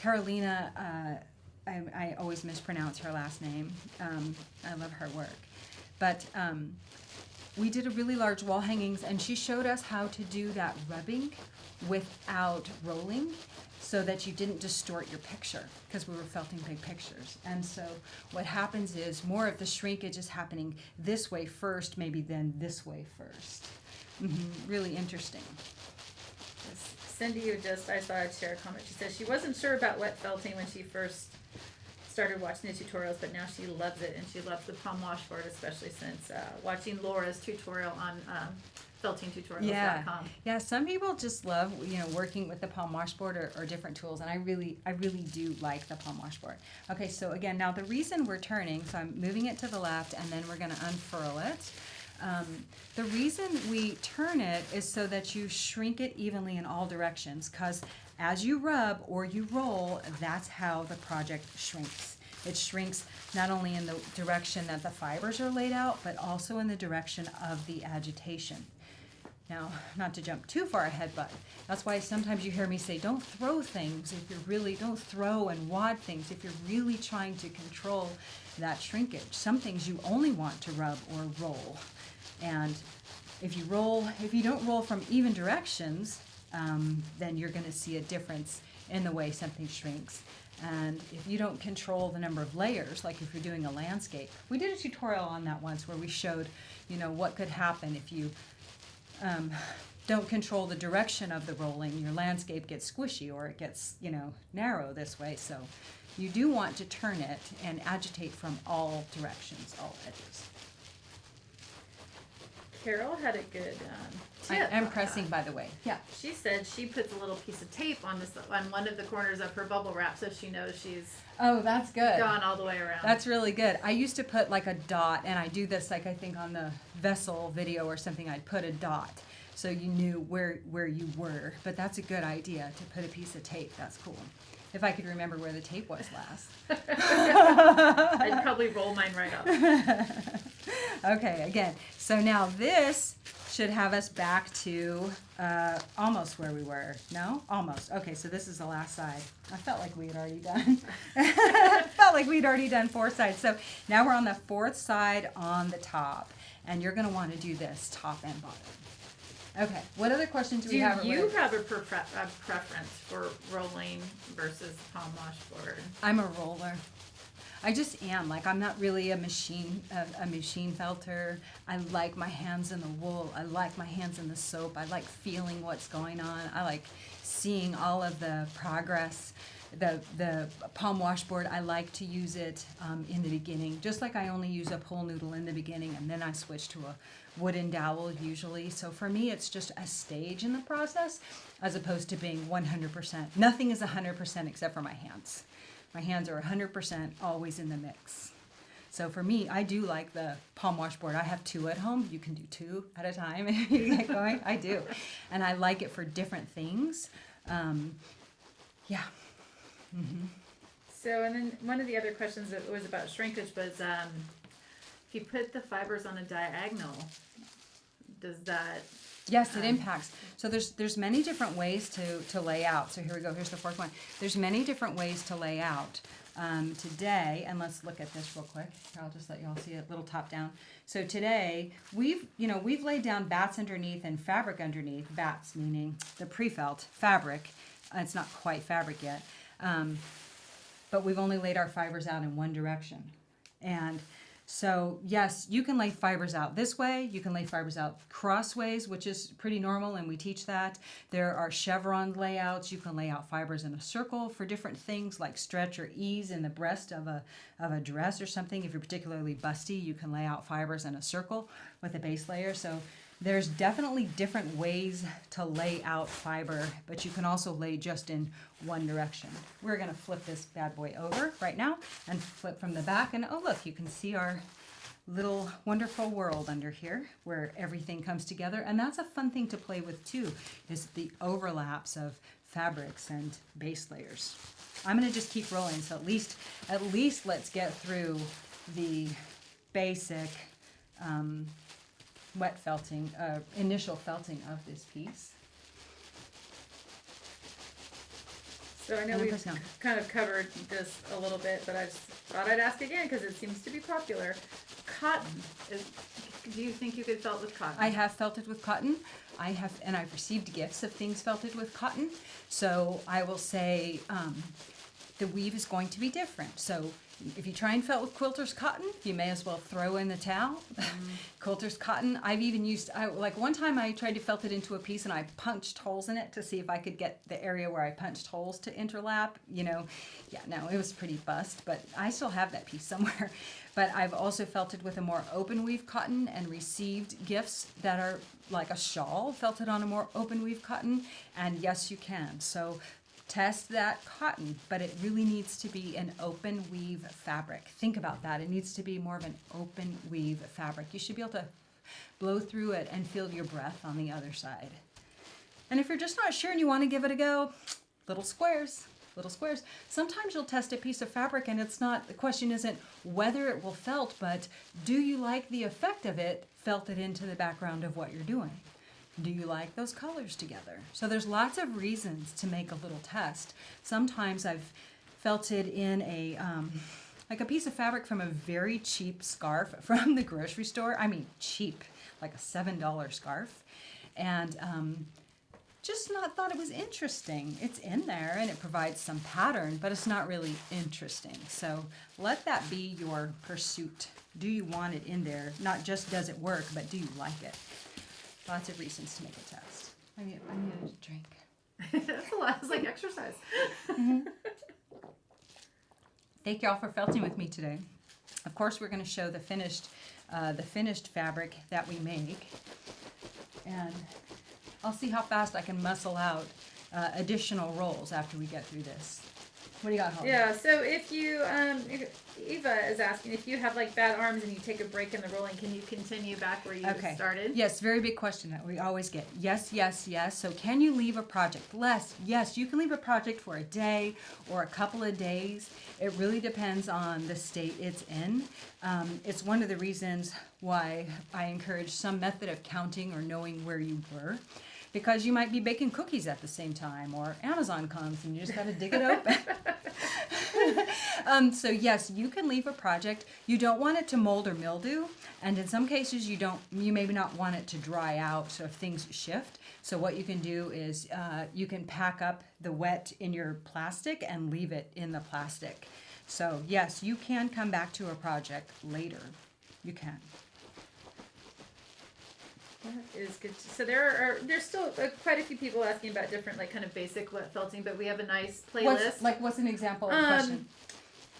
Carolina, I always mispronounce her last name. I love her work. But we did a really large wall hangings, and she showed us how to do that rubbing without rolling, so that you didn't distort your picture, because we were felting big pictures. And so what happens is more of the shrinkage is happening this way first, maybe then this way first. Really interesting. Cindy, who just, I saw her share a comment, she says she wasn't sure about wet felting when she first started watching the tutorials, but now she loves it, and she loves the palm washboard, especially since watching Laura's tutorial on feltingtutorials.com. Yeah, some people just love, working with the palm washboard or different tools, and I really do like the palm washboard. Okay, so again, now the reason we're turning, so I'm moving it to the left, and then we're going to unfurl it. The reason we turn it is so that you shrink it evenly in all directions, because as you rub or you roll, that's how the project shrinks. It shrinks not only in the direction that the fibers are laid out, but also in the direction of the agitation. Now, not to jump too far ahead, but that's why sometimes you hear me say, don't throw things if you're really, don't throw and wad things if you're really trying to control that shrinkage. Some things you only want to rub or roll. And if you don't roll from even directions, then you're going to see a difference in the way something shrinks. And if you don't control the number of layers, like if you're doing a landscape, we did a tutorial on that once where we showed, what could happen if you don't control the direction of the rolling. Your landscape gets squishy, or it gets, narrow this way. So you do want to turn it and agitate from all directions, all edges. Carol had a good tip. I'm pressing, by the way. Yeah. She said she puts a little piece of tape on one of the corners of her bubble wrap, so she knows she's Oh, that's good. gone all the way around. That's really good. I used to put like a dot, and I do this like I think on the vessel video or something. I'd put a dot so you knew where you were. But that's a good idea to put a piece of tape. That's cool. If I could remember where the tape was last. I'd probably roll mine right up. Okay, again. So now this should have us back to almost where we were. No? Almost. Okay, so this is the last side. I felt like we had already done. Felt like we'd already done 4 sides. So now we're on the 4th side on the top. And you're going to want to do this top and bottom. Okay, what other questions do we have? Do you have a preference for rolling versus palm washboard? I'm a roller. I just am. Like, I'm not really a machine felter. I like my hands in the wool. I like my hands in the soap. I like feeling what's going on. I like seeing all of the progress. The palm washboard, I like to use it in the beginning, just like I only use a pool noodle in the beginning, and then I switch to a wooden dowel usually. So for me, it's just a stage in the process as opposed to being 100%. Nothing is 100% except for my hands. My hands are 100% always in the mix. So for me, I do like the palm washboard. I have 2 at home. You can do 2 at a time if you get going. I do. And I like it for different things. Yeah. Mm-hmm. So, and then one of the other questions that was about shrinkage was if you put the fibers on a diagonal, does that Yes, it impacts. So there's many different ways to lay out. So here we go. Here's the fourth one. There's many different ways to lay out today. And let's look at this real quick. I'll just let you all see it, little top down. So today we've laid down bats underneath and fabric underneath. Bats meaning the pre-felt fabric. It's not quite fabric yet, but we've only laid our fibers out in one direction. And so yes, you can lay fibers out this way. You can lay fibers out crossways, which is pretty normal, and we teach that. There are chevron layouts. You can lay out fibers in a circle for different things like stretch or ease in the breast of a dress or something. If you're particularly busty, you can lay out fibers in a circle with a base layer. So there's definitely different ways to lay out fiber, but you can also lay just in one direction. We're gonna flip this bad boy over right now and flip from the back, and oh look, you can see our little wonderful world under here where everything comes together. And that's a fun thing to play with too, is the overlaps of fabrics and base layers. I'm gonna just keep rolling, so at least let's get through the basic wet felting, initial felting of this piece. So I know And we've press down. kind of covered this a little bit, but I just thought I'd ask again because it seems to be popular. Cotton, do you think you could felt with cotton? I have felted with cotton. And I've received gifts of things felted with cotton. So I will say the weave is going to be different. So if you try and felt with quilter's cotton, you may as well throw in the towel. Quilter's cotton, I've even used, like one time I tried to felt it into a piece and I punched holes in it to see if I could get the area where I punched holes to interlap, Yeah, no, it was pretty bust, but I still have that piece somewhere. But I've also felted with a more open weave cotton and received gifts that are like a shawl felted on a more open weave cotton. And yes, you can. So test that cotton, but it really needs to be an open weave fabric. Think about that. It needs to be more of an open weave fabric. You should be able to blow through it and feel your breath on the other side. And if you're just not sure and you want to give it a go, little squares. Sometimes you'll test a piece of fabric and the question isn't whether it will felt, but do you like the effect of it felted into the background of what you're doing? Do you like those colors together? So there's lots of reasons to make a little test. Sometimes I've felted in like a piece of fabric from a very cheap scarf from the grocery store. I mean cheap, like a $7 scarf. And just not thought it was interesting. It's in there and it provides some pattern, but it's not really interesting. So let that be your pursuit. Do you want it in there? Not just does it work, but do you like it? Lots of reasons to make a test. I need a drink. That's a lot. It's like exercise. Thank y'all for felting with me today. Of course, we're going to show the finished fabric that we make, and I'll see how fast I can muscle out additional rolls after we get through this. What do you got, Holly? Yeah, so if you, Eva is asking, if you have like bad arms and you take a break in the rolling, can you continue back where you started? Yes, very big question that we always get. Yes, yes, yes. So can you leave a project? Yes, you can leave a project for a day or a couple of days. It really depends on the state it's in. It's one of the reasons why I encourage some method of counting or knowing where you were. Because you might be baking cookies at the same time, or Amazon comes and you just got to dig it open. So yes, you can leave a project. You don't want it to mold or mildew, and in some cases you maybe not want it to dry out, so if things shift. So what you can do is you can pack up the wet in your plastic and leave it in the plastic. So yes, you can come back to a project later. You can. That is good. So there's still quite a few people asking about different like kind of basic wet felting, but we have a nice playlist. What's an example of a question?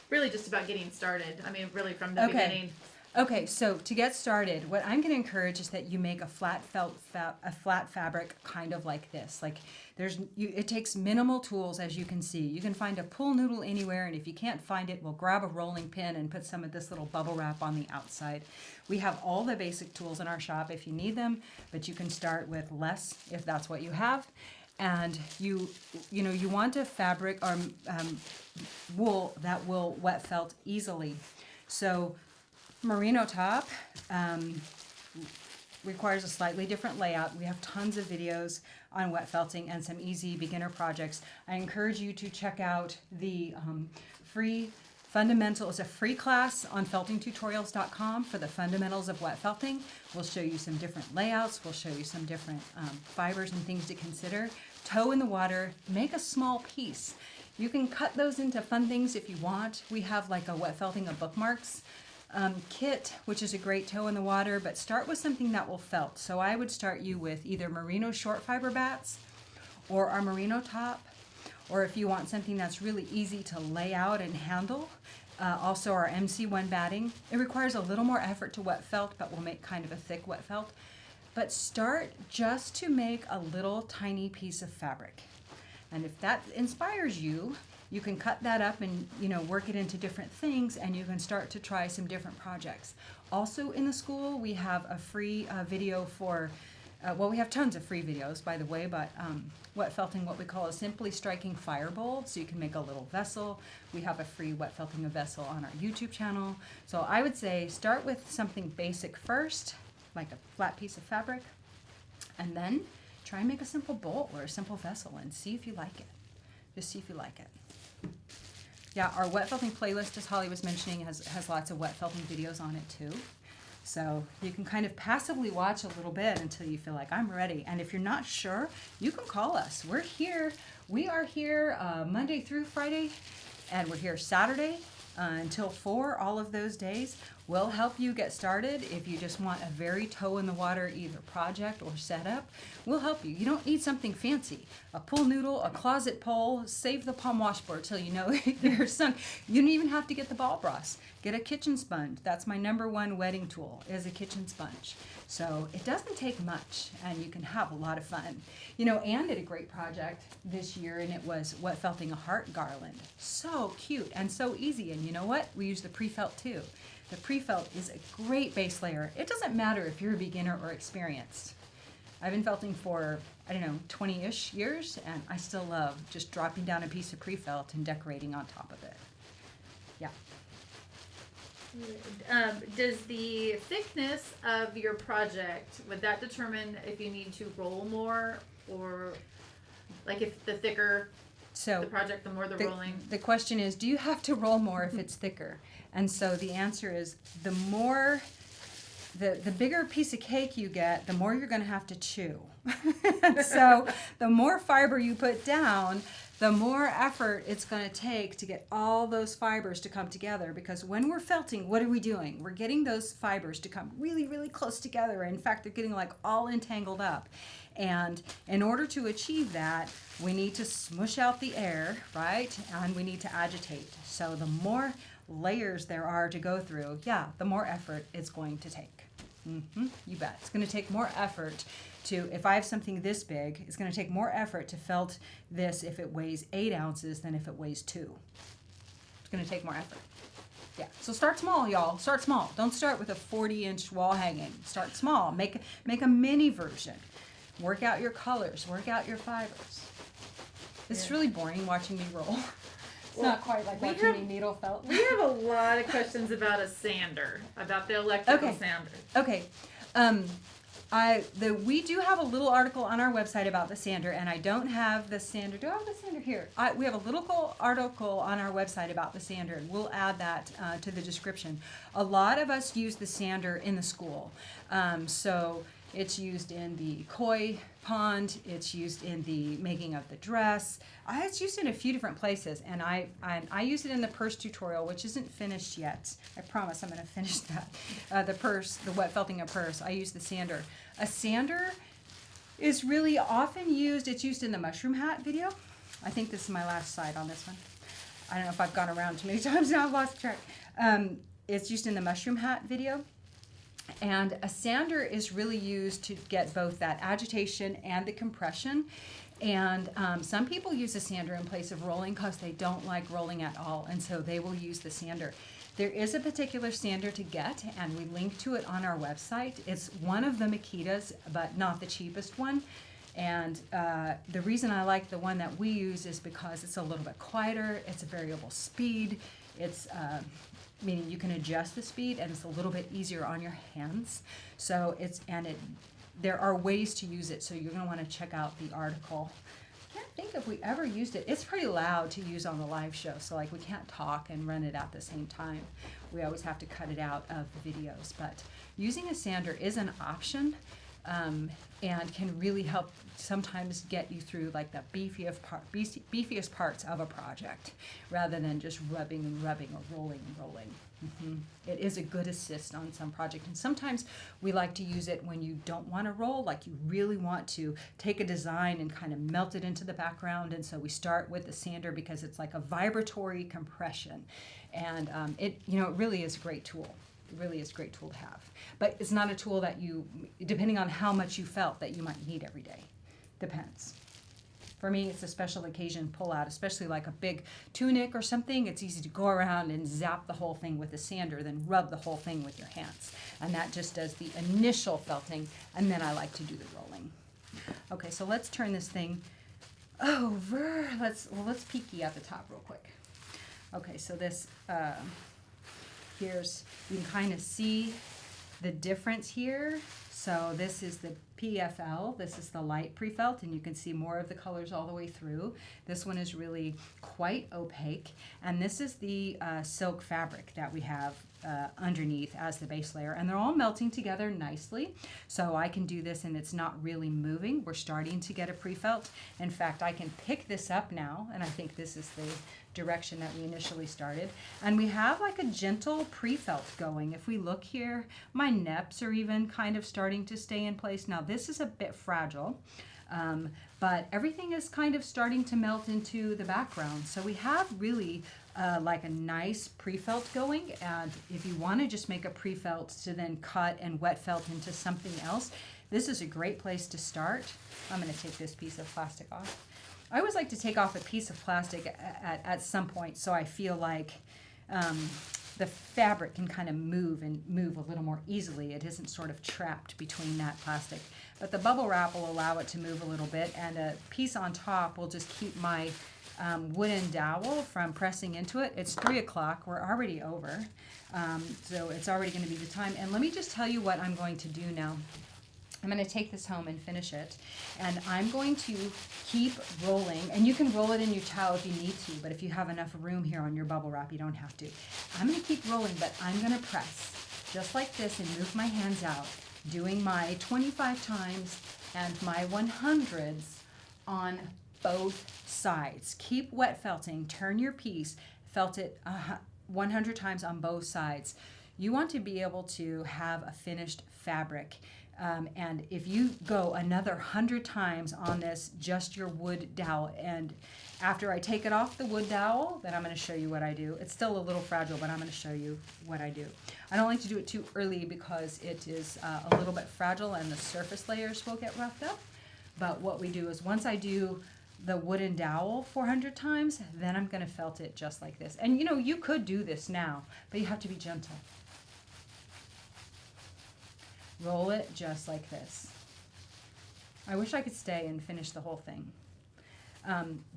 Really just about getting started. I mean, really from the beginning. Okay, so to get started, what I'm going to encourage is that you make a flat fabric kind of like this. Like it takes minimal tools, as you can see. You can find a pull noodle anywhere, and if you can't find it, we'll grab a rolling pin and put some of this little bubble wrap on the outside. We have all the basic tools in our shop if you need them, but you can start with less if that's what you have. And you want a fabric or wool that will wet felt easily. So merino top, requires a slightly different layout. We have tons of videos on wet felting and some easy beginner projects. I encourage you to check out the free fundamental. It's a free class on feltingtutorials.com for the fundamentals of wet felting. We'll show you some different layouts. We'll show you some different fibers and things to consider. Toe in the water, make a small piece. You can cut those into fun things if you want. We have like a wet felting of bookmarks kit, which is a great toe in the water, but start with something that will felt. So I would start you with either merino short fiber bats or our merino top, or if you want something that's really easy to lay out and handle, also our MC1 batting. It requires a little more effort to wet felt, but we'll make kind of a thick wet felt. But start just to make a little tiny piece of fabric. And if that inspires you, you can cut that up and work it into different things, and you can start to try some different projects. Also in the school, we have a free video for, well, we have tons of free videos, by the way, but wet felting what we call a simply striking fire bowl, so you can make a little vessel. We have a free wet felting a vessel on our YouTube channel. So I would say start with something basic first, like a flat piece of fabric, and then try and make a simple bowl or a simple vessel and see if you like it. Just see if you like it. Yeah, our wet felting playlist, as Holly was mentioning, has lots of wet felting videos on it too. So you can kind of passively watch a little bit until you feel like I'm ready. And if you're not sure, you can call us. We're here. We are here Monday through Friday, and we're here Saturday until 4, all of those days. We'll help you get started. If you just want a very toe in the water either project or setup, we'll help you. You don't need something fancy. A pool noodle, a closet pole, save the palm washboard till you know you're sunk. You don't even have to get the ball brass. Get a kitchen sponge. That's my #1 wedding tool, is a kitchen sponge. So it doesn't take much, and you can have a lot of fun. Anne did a great project this year, and it was wet felting a heart garland. So cute and so easy. And you know what? We use the PREFELT too. The PREFELT is a great base layer. It doesn't matter if you're a beginner or experienced. I've been felting for, 20-ish years, and I still love just dropping down a piece of PREFELT and decorating on top of it. Yeah. Does the thickness of your project, would that determine if you need to roll more, or like if the thicker the project, the more the rolling? The question is, do you have to roll more if it's thicker? And so the answer is, the more, the bigger piece of cake you get, the more you're going to have to chew. So the more fiber you put down, the more effort it's going to take to get all those fibers to come together. Because when we're felting, what are we doing? We're getting those fibers to come really, really close together. In fact, they're getting like all entangled up. And in order to achieve that, we need to smush out the air, right? And we need to agitate. So the more layers there are to go through, the more effort it's going to take. You bet. It's going to take more effort to, if I have something this big, it's going to take more effort to felt this if it weighs 8 ounces than if it weighs 2. It's going to take more effort. Yeah. So start small, y'all. Start small. Don't start with a 40-inch wall hanging. Start small. Make a mini version. Work out your colors. Work out your fibers. It's really boring watching me roll. It's not quite like watching me needle felt. We have a lot of questions about a sander, about the electrical sander. Okay. We do have a little article on our website about the sander, and I don't have the sander. Do I have the sander here? We have a little article on our website about the sander, and we'll add that to the description. A lot of us use the sander in the school. So it's used in the koi pond. It's used in the making of the dress. It's used in a few different places, and I use it in the purse tutorial, which isn't finished yet. I promise I'm going to finish that. The wet felting a purse. I use the sander. A sander is really often used. It's used in the mushroom hat video. I think this is my last slide on this one. I don't know if I've gone around too many times now. I've lost track. It's used in the mushroom hat video. And a sander is really used to get both that agitation and the compression. And some people use a sander in place of rolling because they don't like rolling at all, and so they will use the sander. There is a particular sander to get, and we link to it on our website. It's one of the Makita's, but not the cheapest one. And the reason I like the one that we use is because it's a little bit quieter, it's a variable speed, it's meaning you can adjust the speed and it's a little bit easier on your hands. So there are ways to use it, so you're going to want to check out the article. I can't think if we ever used it. It's pretty loud to use on the live show, so like we can't talk and run it at the same time. We always have to cut it out of the videos, but using a sander is an option. And can really help sometimes get you through like the beefiest parts of a project, rather than just rubbing and rubbing or rolling and rolling. It is a good assist on some project, and sometimes we like to use it when you don't want to roll, like you really want to take a design and kind of melt it into the background, and so we start with the sander because it's like a vibratory compression, and it really is a great tool. It really is a great tool to have. But it's not a tool that you, depending on how much you felt, that you might need every day. Depends. For me, it's a special occasion pull-out, especially like a big tunic or something. It's easy to go around and zap the whole thing with a sander, then rub the whole thing with your hands. And that just does the initial felting, and then I like to do the rolling. Okay, so let's turn this thing over. Let's peeky at the top real quick. Okay, so this... you can kind of see the difference here. So this is the PFL, this is the light pre-felt, and you can see more of the colors all the way through. This one is really quite opaque, and this is the silk fabric that we have underneath as the base layer, and they're all melting together nicely. So I can do this and it's not really moving. We're starting to get a pre-felt. In fact, I can pick this up now, and I think this is the direction that we initially started, and we have like a gentle pre-felt going. If we look here, my neps are even kind of starting to stay in place. Now this is a bit fragile, but everything is kind of starting to melt into the background. So we have really like a nice pre-felt going, and if you want to just make a pre-felt to then cut and wet felt into something else, this is a great place to start. I'm going to take this piece of plastic off. I always like to take off a piece of plastic at some point, so I feel like the fabric can kind of move a little more easily. It isn't sort of trapped between that plastic. But the bubble wrap will allow it to move a little bit, and a piece on top will just keep my wooden dowel from pressing into it. It's 3 o'clock. We're already over, so it's already going to be the time. And let me just tell you what I'm going to do now. I'm going to take this home and finish it, and I'm going to keep rolling, and you can roll it in your towel if you need to, but if you have enough room here on your bubble wrap, you don't have to. I'm going to keep rolling, but I'm going to press just like this and move my hands out, doing my 25 times and my 100s on both sides. Keep wet felting, turn your piece, felt it 100 times on both sides. You want to be able to have a finished fabric. And if you go another 100 times on this, just your wood dowel, and after I take it off the wood dowel, then I'm going to show you what I do. It's still a little fragile, but I'm going to show you what I do. I don't like to do it too early because it is a little bit fragile and the surface layers will get roughed up. But what we do is once I do the wooden dowel 400 times, then I'm going to felt it just like this. And you could do this now, but you have to be gentle. Roll it just like this. I wish I could stay and finish the whole thing.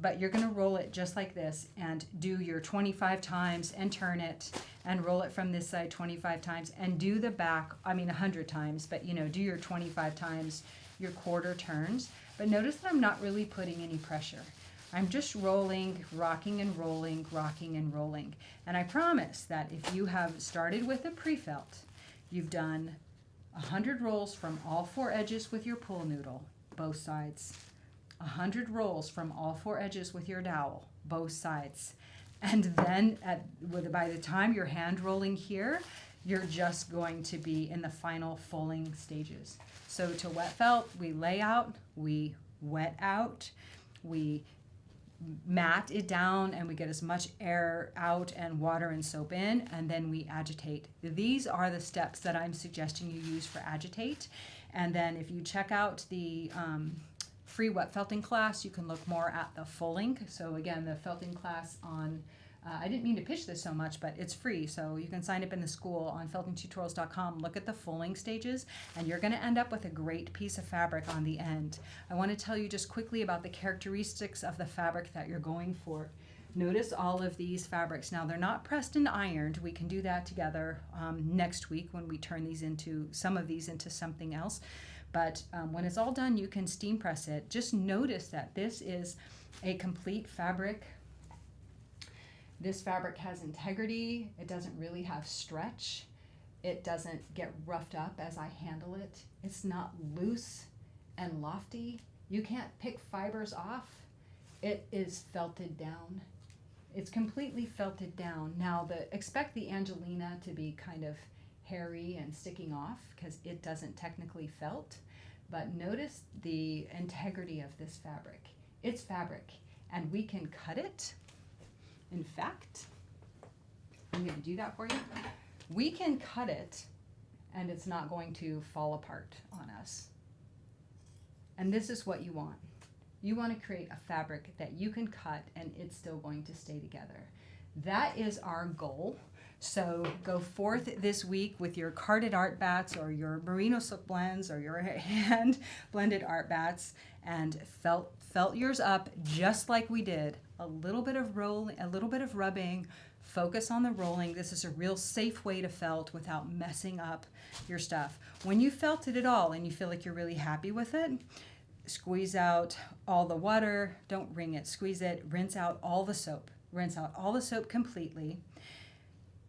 But you're going to roll it just like this and do your 25 times and turn it and roll it from this side 25 times and do the back, 100 times, but do your 25 times, your quarter turns. But notice that I'm not really putting any pressure. I'm just rolling, rocking and rolling, rocking and rolling. And I promise that if you have started with a pre-felt, you've done 100 rolls from all 4 edges with your pull noodle, both sides. 100 rolls from all 4 edges with your dowel, both sides. And then by the time you're hand rolling here, you're just going to be in the final fulling stages. So to wet felt, we lay out, we wet out, we mat it down, and we get as much air out and water and soap in, and then we agitate. These are the steps that I'm suggesting you use for agitate. And then if you check out the free wet felting class, you can look more at the fulling. So again, the felting class on I didn't mean to pitch this so much, but it's free, so you can sign up in the school on feltingtutorials.com. Look at the fulling stages, and you're going to end up with a great piece of fabric on the end. I want to tell you just quickly about the characteristics of the fabric that you're going for. Notice all of these fabrics. Now they're not pressed and ironed. We can do that together next week when we turn these into, some of these into something else. But when it's all done, you can steam press it. Just notice that this is a complete fabric. This fabric has integrity. It doesn't really have stretch. It doesn't get roughed up as I handle it. It's not loose and lofty. You can't pick fibers off. It is felted down. It's completely felted down. Now, expect the Angelina to be kind of hairy and sticking off because it doesn't technically felt. But notice the integrity of this fabric. It's fabric, and we can cut it. In fact, I'm going to do that for you. We can cut it, and it's not going to fall apart on us. And this is what you want. You want to create a fabric that you can cut, and it's still going to stay together. That is our goal. So go forth this week with your carded art bats or your merino silk blends or your hand blended art bats and felt yours up just like we did. A little bit of rolling, a little bit of rubbing, focus on the rolling. This is a real safe way to felt without messing up your stuff. When you felted it all and you feel like you're really happy with it, squeeze out all the water, don't wring it, squeeze it, rinse out all the soap. Rinse out all the soap completely.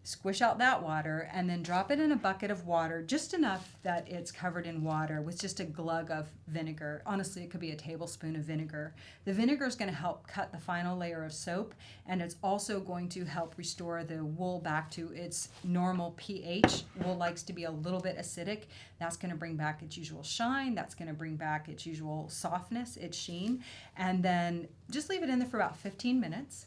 Squish out that water and then drop it in a bucket of water, just enough that it's covered in water with just a glug of vinegar. Honestly, it could be a tablespoon of vinegar. The vinegar is going to help cut the final layer of soap, and it's also going to help restore the wool back to its normal pH. Wool likes to be a little bit acidic. That's going to bring back its usual shine. That's going to bring back its usual softness, its sheen. And then just leave it in there for about 15 minutes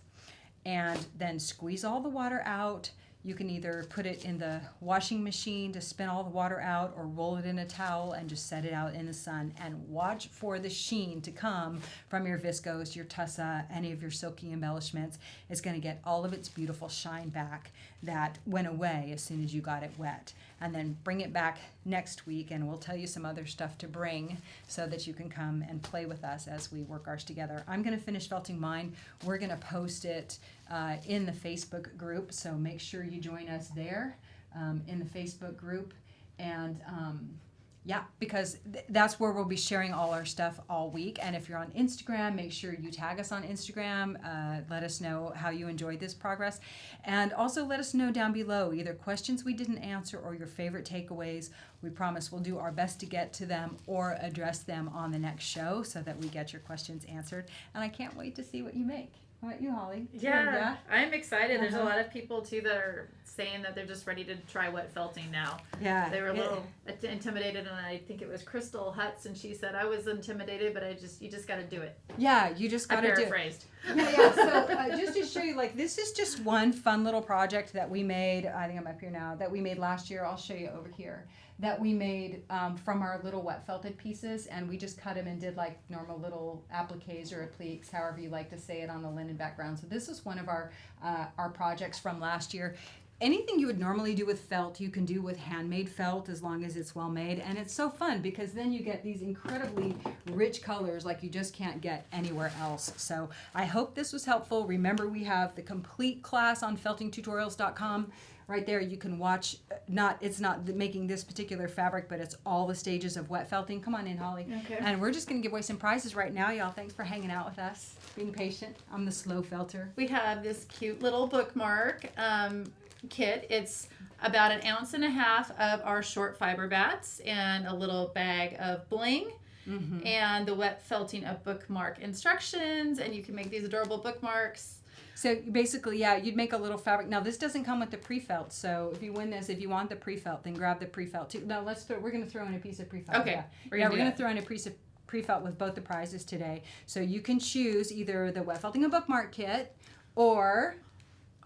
and then squeeze all the water out. You can either put it in the washing machine to spin all the water out or roll it in a towel and just set it out in the sun and watch for the sheen to come from your viscose, your tussa, any of your silky embellishments. It's going to get all of its beautiful shine back that went away as soon as you got it wet. And then bring it back next week and we'll tell you some other stuff to bring so that you can come and play with us as we work ours together. I'm going to finish felting mine. We're going to post it in the Facebook group, so make sure you join us there in the Facebook group. And yeah, because that's where we'll be sharing all our stuff all week. And if you're on Instagram, make sure you tag us on Instagram. Let us know how you enjoyed this progress. And also let us know down below either questions we didn't answer or your favorite takeaways. We promise we'll do our best to get to them or address them on the next show so that we get your questions answered. And I can't wait to see what you make. How about you, Holly? Yeah, I'm excited. There's a lot of people, too, that are saying that they're just ready to try wet felting now. Yeah. They were a little intimidated, and I think it was Crystal Hutz, and she said, I was intimidated, but you just got to do it. Yeah, you just got to do it. I paraphrased. Yeah. So just to show you, like, this is just one fun little project that we made. I think I'm up here now. That we made last year. I'll show you over here. That we made from our little wet felted pieces, and we just cut them and did like normal little appliques or appliques, however you like to say it, on the linen background. So this is one of our projects from last year. Anything you would normally do with felt, you can do with handmade felt as long as it's well made. And it's so fun because then you get these incredibly rich colors like you just can't get anywhere else. So I hope this was helpful. Remember, we have the complete class on feltingtutorials.com. Right there, you can watch, it's not making this particular fabric, but it's all the stages of wet felting. Come on in, Holly. Okay. And we're just going to give away some prizes right now, y'all. Thanks for hanging out with us, being patient. I'm the slow felter. We have this cute little bookmark kit. It's about 1.5 ounces of our short fiber bats and a little bag of bling. Mm-hmm. And the wet felting of bookmark instructions, and you can make these adorable bookmarks. So basically, yeah, you'd make a little fabric. Now this doesn't come with the pre-felt, so if you win this, if you want the pre-felt, then grab the pre-felt too. No, we're going to throw in a piece of pre-felt. Okay. We're going to throw in a piece of pre-felt with both the prizes today. So you can choose either the wet felting a bookmark kit or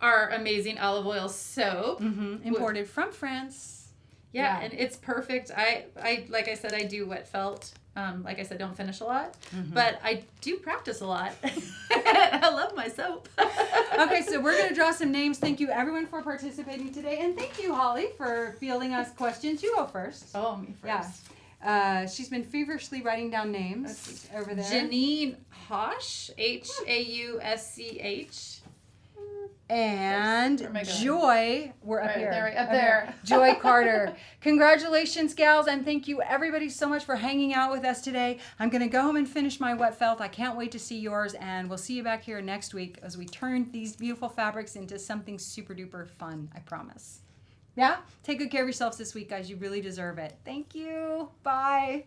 our amazing olive oil soap, imported from France. Yeah, and it's perfect. I like I said, I do wet felt. Like I said, don't finish a lot, but I do practice a lot. I love my soap. Okay, so we're going to draw some names. Thank you, everyone, for participating today. And thank you, Holly, for fielding us questions. You go first. Oh, me first. Yeah. She's been feverishly writing down names over there. Janine Hausch, Hausch. and Where am I going? Joy, we're up Right, here. there, right, up Okay. there. Joy Carter. Congratulations, gals, and thank you everybody so much for hanging out with us today. I'm going to go home and finish my wet felt. I can't wait to see yours, and we'll see you back here next week as we turn these beautiful fabrics into something super duper fun, I promise. Yeah? Take good care of yourselves this week, guys. You really deserve it. Thank you. Bye.